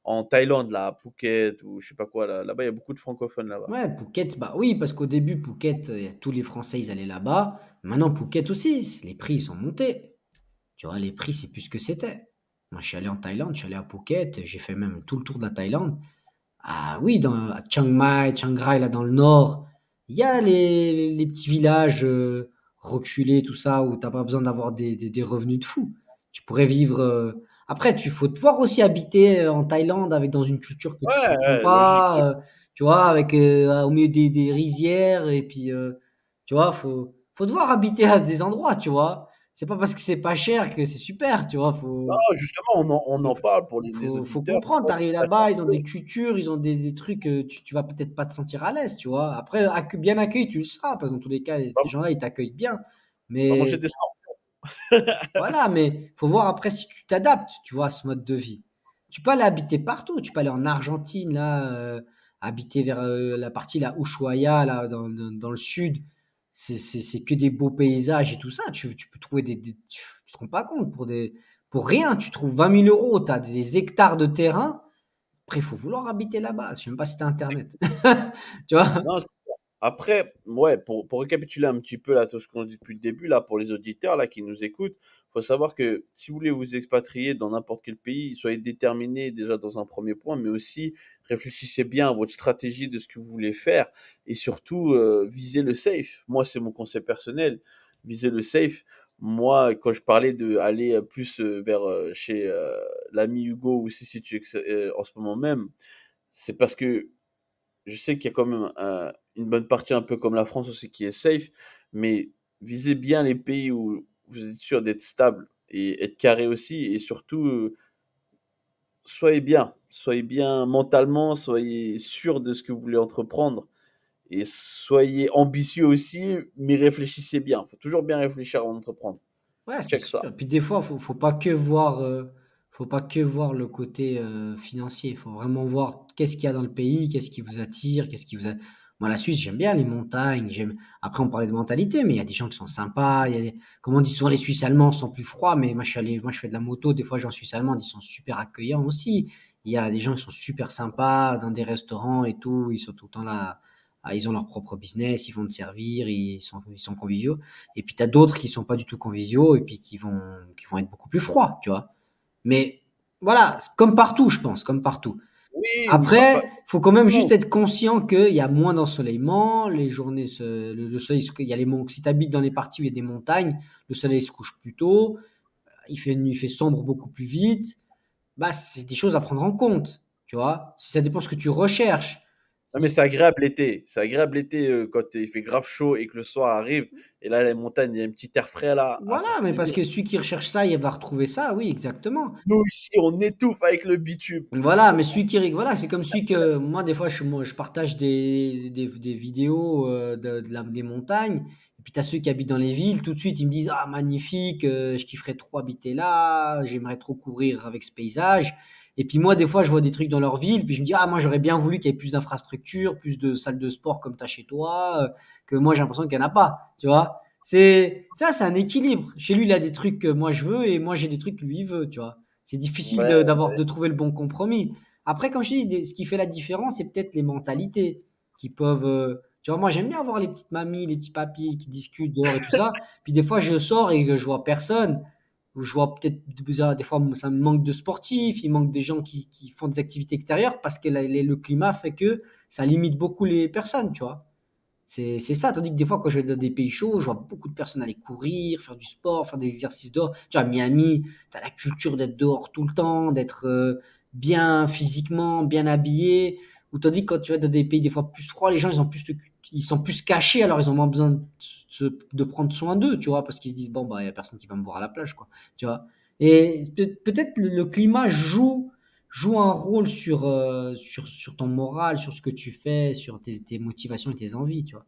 en Thaïlande, là, à Phuket, ou je sais pas quoi, là, là-bas, il y a beaucoup de francophones là-bas. Ouais, Phuket, bah oui, parce qu'au début, Phuket, tous les Français, ils allaient là-bas. Maintenant, Phuket aussi, les prix, ils sont montés. Tu vois, les prix, c'est plus ce que c'était. Moi, je suis allé en Thaïlande, je suis allé à Phuket, j'ai fait même tout le tour de la Thaïlande. Ah oui, à Chiang Mai, Chiang Rai, là dans le nord, il y a les petits villages reculés, tout ça, où t'as pas besoin d'avoir des revenus de fou. Tu pourrais vivre. Après, tu faut te voir aussi habiter en Thaïlande avec dans une culture que tu Ouais, comprends ouais, logique, pas, logique. tu vois, avec au milieu des rizières et puis tu vois, faut devoir habiter à des endroits, tu vois. c'est pas parce que c'est pas cher que c'est super, tu vois. Non, justement, on en parle pour les Faut auditeurs. comprendre. Moi, T'arrives c'est pas cher là-bas, ils ont pour eux. des cultures, ils ont des trucs, tu vas peut-être pas te sentir à l'aise, tu vois. Après, bien accueilli, tu le seras, parce que dans tous les cas, Va ces gens-là, ils t'accueillent bien. va manger Mais des scorpions. voilà, mais faut voir après si tu t'adaptes, tu vois, à ce mode de vie. Tu peux aller habiter partout. Tu peux aller en Argentine, là, habiter vers la partie là, Ushuaia, là, dans le sud. C'est que des beaux paysages et tout ça. Tu peux trouver tu te rends pas compte pour rien. Tu trouves 20 000 euros. Tu as des hectares de terrain. Après, il faut vouloir habiter là-bas. Je sais même pas si tu as Internet. Tu vois? Non, c'est ça. Après, ouais, pour récapituler un petit peu là, tout ce qu'on dit depuis le début, là, pour les auditeurs là, qui nous écoutent, faut savoir que si vous voulez vous expatrier dans n'importe quel pays, soyez déterminés déjà dans un premier point, mais aussi réfléchissez bien à votre stratégie de ce que vous voulez faire et surtout visez le safe. Moi, c'est mon conseil personnel, visez le safe. Moi, quand je parlais de aller plus vers chez l'ami Hugo ou si tu en ce moment même, c'est parce que je sais qu'il y a quand même une bonne partie un peu comme la France aussi qui est safe, mais visez bien les pays où vous êtes sûr d'être stable et être carré aussi et surtout, soyez bien mentalement, soyez sûr de ce que vous voulez entreprendre et soyez ambitieux aussi, mais réfléchissez bien. Faut toujours bien réfléchir avant d'entreprendre. Ouais, c'est Check sûr. ça. Puis des fois, faut pas que voir le côté financier. Il faut vraiment voir qu'est-ce qu'il y a dans le pays, qu'est-ce qui vous attire, qu'est-ce qui vous a... Moi, la Suisse, j'aime bien les montagnes. Après, on parlait de mentalité, mais il y a des gens qui sont sympas. Comme on dit souvent, les Suisses allemands sont plus froids, mais moi, je fais de la moto. Des fois, je vais en Suisse allemande, ils sont super accueillants aussi. Il y a des gens qui sont super sympas dans des restaurants et tout. Ils sont tout le temps là. Ils ont leur propre business, ils vont te servir, ils sont conviviaux. Et puis tu as d'autres qui sont pas du tout conviviaux et puis qui vont être beaucoup plus froids, tu vois. Mais voilà, comme partout, je pense, comme partout. Oui, oui, Après, faut quand même juste non. être conscient qu'il y a moins d'ensoleillement, les journées, le soleil, il y a si tu habites dans les parties où il y a des montagnes, le soleil se couche plus tôt, il fait sombre beaucoup plus vite. Bah, c'est des choses à prendre en compte, tu vois. Si ça dépend de ce que tu recherches. Non, mais c'est agréable l'été. C'est agréable l'été quand il fait grave chaud et que le soir arrive. Et là, les montagnes, il y a un petit air frais là. Ah, Voilà, ça fait mais du parce bien. que celui qui recherche ça, il va retrouver ça, oui, exactement. Nous, ici, on étouffe avec le bitume. Voilà, mais celui qui voilà, c'est comme celui que moi des fois je partage des vidéos des montagnes et puis tu as ceux qui habitent dans les villes, tout de suite ils me disent ah magnifique, je kifferais trop habiter là, j'aimerais trop courir avec ce paysage. Et puis moi des fois je vois des trucs dans leur ville, puis je me dis ah moi j'aurais bien voulu qu'il y ait plus d'infrastructures, plus de salles de sport comme tu as chez toi, que moi j'ai l'impression qu'il n'y en a pas, tu vois. C'est un équilibre. Chez lui il a des trucs que moi je veux et moi j'ai des trucs que lui il veut, tu vois. C'est difficile Ouais, de trouver le bon compromis. Après, comme je dis, ce qui fait la différence, c'est peut-être les mentalités qui peuvent. Tu vois, moi, j'aime bien voir les petites mamies, les petits papis qui discutent dehors et tout ça. Puis des fois, je sors et que je vois personne. Ou je vois peut-être des fois, ça me manque de sportifs, il manque des gens qui font des activités extérieures parce que le climat fait que ça limite beaucoup les personnes, tu vois. C'est ça, tandis que des fois, quand je vais dans des pays chauds, je vois beaucoup de personnes aller courir, faire du sport, faire des exercices dehors. Tu vois, à Miami, tu as la culture d'être dehors tout le temps, d'être bien physiquement, bien habillé. Ou tandis que quand tu vas dans des pays des fois plus froids, les gens, ils sont plus cachés, alors ils ont moins besoin de prendre soin d'eux, tu vois, parce qu'ils se disent, bon, bah, il n'y a personne qui va me voir à la plage, quoi, tu vois. Et peut-être le climat joue un rôle sur ton moral, sur ce que tu fais, sur tes motivations et tes envies, tu vois.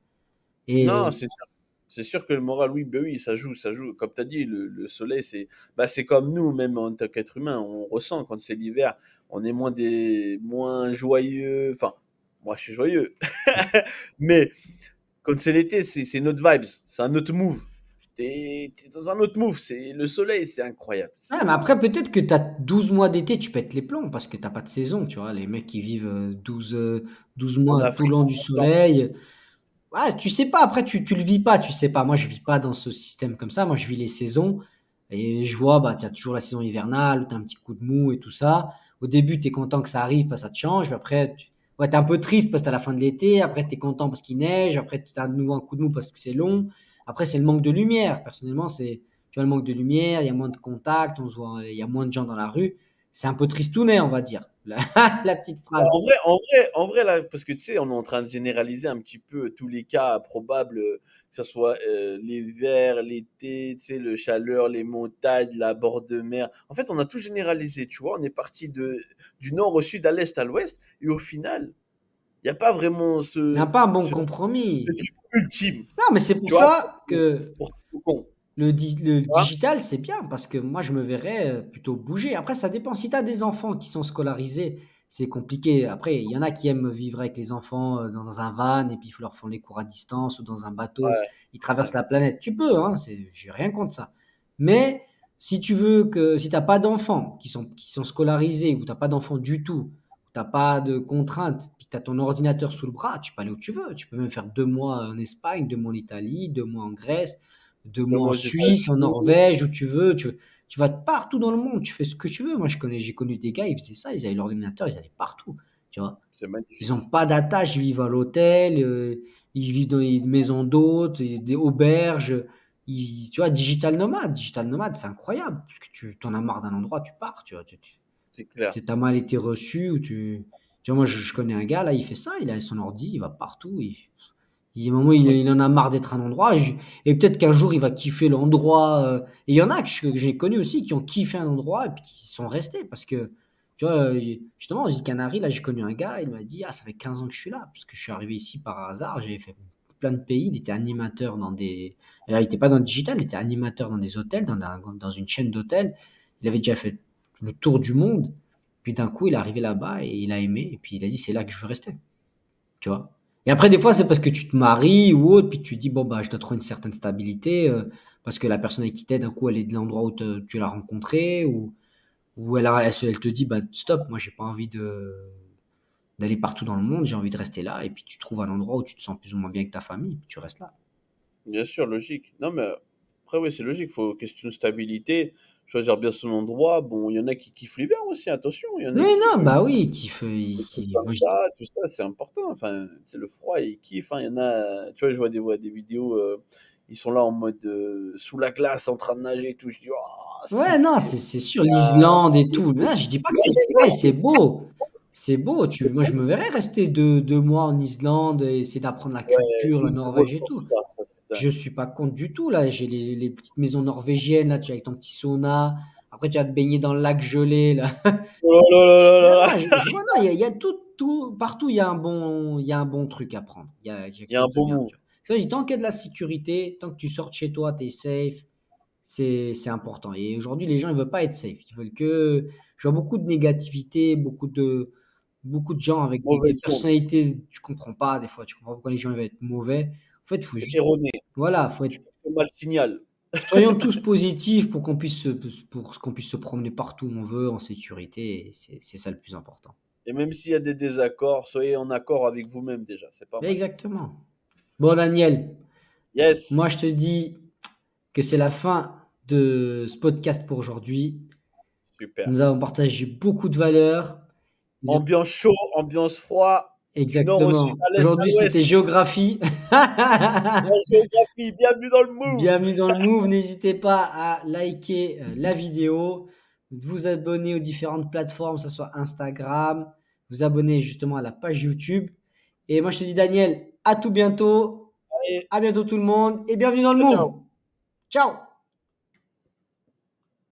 non, Et c'est sûr. C'est sûr que le moral, oui, ben oui, ça joue, ça joue. Comme tu as dit, le soleil, c'est comme nous, même en tant qu'être humain, on ressent quand c'est l'hiver, on est moins joyeux. Enfin, moi, je suis joyeux. Mais quand c'est l'été, c'est notre vibes, c'est un autre move. T'es dans un autre move. Le soleil, c'est incroyable. ouais, mais après, peut-être que tu as 12 mois d'été, tu pètes les plombs parce que t'as pas de saison, tu vois. Les mecs qui vivent 12 En mois tout le Afrique, long du en plein. soleil. Ouais, tu sais pas, après, tu le vis pas, tu sais pas. Moi, je vis pas dans ce système comme ça. Moi, je vis les saisons et je vois, bah, tu as toujours la saison hivernale où tu as un petit coup de mou et tout ça. Au début, tu es content que ça arrive parce que ça te change. Mais après, ouais, tu es un peu triste parce que tu la fin de l'été. Après, tu es content parce qu'il neige. Après, tu as de nouveau un coup de mou parce que c'est long. Après, c'est le manque de lumière. Personnellement, tu vois, le manque de lumière, il y a moins de contact, on se voit, il y a moins de gens dans la rue. c'est un peu tristounet, on va dire. La petite Bah, phrase. en vrai, là, parce que tu sais, on est en train de généraliser un petit peu tous les cas probables, que ce soit l'hiver, l'été, tu sais, le chaleur, les montagnes, la bord de mer. En fait, on a tout généralisé, tu vois. On est parti du nord au sud, à l'est, à l'ouest, et au final, il n'y a pas vraiment Il n'y a ce, pas un bon ce, compromis. ce truc ultime, Non, mais c'est pour tu vois, ça que pour tout le con, le tu vois. digital, c'est bien parce que moi, je me verrais plutôt bouger. Après, ça dépend. Si tu as des enfants qui sont scolarisés, c'est compliqué. Après, il y en a qui aiment vivre avec les enfants dans un van et puis ils leur font les cours à distance ou dans un bateau. Ouais, Ils traversent ouais. la planète. Tu peux, hein, j'ai rien contre ça. Mais si tu veux que, si tu n'as pas d'enfants qui sont scolarisés ou tu n'as pas d'enfants du tout, tu n'as pas de contraintes, puis tu as ton ordinateur sous le bras, tu peux aller où tu veux. Tu peux même faire 2 mois en Espagne, 2 mois en Italie, 2 mois en Grèce. 2 mois en Moi, aux Suisse, en États-Unis, Norvège, où tu veux. Tu vas partout dans le monde, tu fais ce que tu veux. Moi, j'ai connu des gars, ils faisaient ça, ils avaient l'ordinateur, ils allaient partout. Tu vois. c'est Ils n'ont magnifique. pas d'attache, ils vivent à l'hôtel, ils vivent dans des maisons d'hôtes, des auberges. Tu vois, digital nomade. Digital nomade, c'est incroyable. Parce que tu en as marre d'un endroit, tu pars. Tu vois, C'est clair. t'as mal été reçu. Ou tu vois, moi, je connais un gars, là, il fait ça, il a son ordi, il va partout. À un moment, il en a marre d'être à un endroit. Et peut-être qu'un jour, il va kiffer l'endroit. Et il y en a que j'ai connu aussi qui ont kiffé un endroit et puis qui sont restés. Parce que, tu vois, justement, aux îles Canaries, là, j'ai connu un gars, il m'a dit, ah, ça fait 15 ans que je suis là. Parce que je suis arrivé ici par hasard. J'ai fait plein de pays. Il était animateur dans des. Il n'était pas dans le digital, il était animateur dans des hôtels, dans une chaîne d'hôtels. Il avait déjà fait le tour du monde. Puis d'un coup, il est arrivé là-bas et il a aimé. Et puis il a dit, c'est là que je veux rester. Tu vois. Et après, des fois, c'est parce que tu te maries ou autre, puis tu te dis, bon, bah, je dois trouver une certaine stabilité, parce que la personne avec qui t'es, d'un coup, elle est de l'endroit où tu l'as rencontrée, ou elle te dit, bah, stop, moi, j'ai pas envie d'aller partout dans le monde, j'ai envie de rester là, et puis tu trouves un endroit où tu te sens plus ou moins bien avec ta famille, puis tu restes là. Bien sûr, logique. Non, mais après, oui, c'est logique. Faut question de stabilité, choisir bien son endroit. Bon, il y en a qui kiffent l'hiver aussi, attention. Il y en a Oui, qui kiffent non, bah oui, kiff, les trucs comme ça, tout ça, c'est important. Enfin, c'est le froid, ils kiffent, hein. Il y en a, tu vois, je vois des vidéos, ils sont là en mode sous la glace, en train de nager et tout. Je dis, oh, ouais, c'est non, c'est c'est sûr, l'Islande et tout. Là, je dis pas que c'est pareil, c'est beau. C'est beau. Moi, je me verrais rester 2 mois en Islande et essayer d'apprendre la ouais, culture, la l'île de Norvège et repos, tout. ça c'est Je dingue. suis pas contre du tout, là. J'ai les petites maisons norvégiennes, là, tu as avec ton petit sauna. Après, tu vas te baigner dans le lac gelé, là. Oh là là Non, là là non, là. vois, non, il y a partout, il y a un bon truc à prendre. Il y a quelque Il y a un chose de beau bien, move. tu vois. Ça dit, tant qu'il y a de la sécurité, tant que tu sortes chez toi, tu es safe, c'est important. Et aujourd'hui, les gens, ils veulent pas être safe. Ils veulent que. Je vois beaucoup de négativité, beaucoup de gens avec des Mauvaise onde. personnalités, tu comprends pas, des fois, tu comprends pas pourquoi les gens ils veulent être mauvais. En fait, il faut C'est juste. erroné. Voilà, Tu fais mal signal. soyons tous positifs pour qu'on puisse se promener partout où on veut en sécurité. Et c'est ça le plus important. Et même s'il y a des désaccords, soyez en accord avec vous-même déjà, c'est pas mal. Exactement. Bon, Daniel, moi, Yes, je te dis que c'est la fin de ce podcast pour aujourd'hui. super. Nous avons partagé beaucoup de valeurs. Ambiance chaud, ambiance froid, du nord au sud, Exactement. à l'est, à Aujourd'hui, c'était l'ouest. géographie. La géographie, bienvenue dans le move. Bienvenue dans le Move. N'hésitez pas à liker la vidéo, de vous abonner aux différentes plateformes, que ce soit Instagram, vous abonner justement à la page YouTube. Et moi, je te dis, Daniel, à tout bientôt. Allez, À bientôt tout le monde et bienvenue dans le ciao, Move. ciao. Ciao!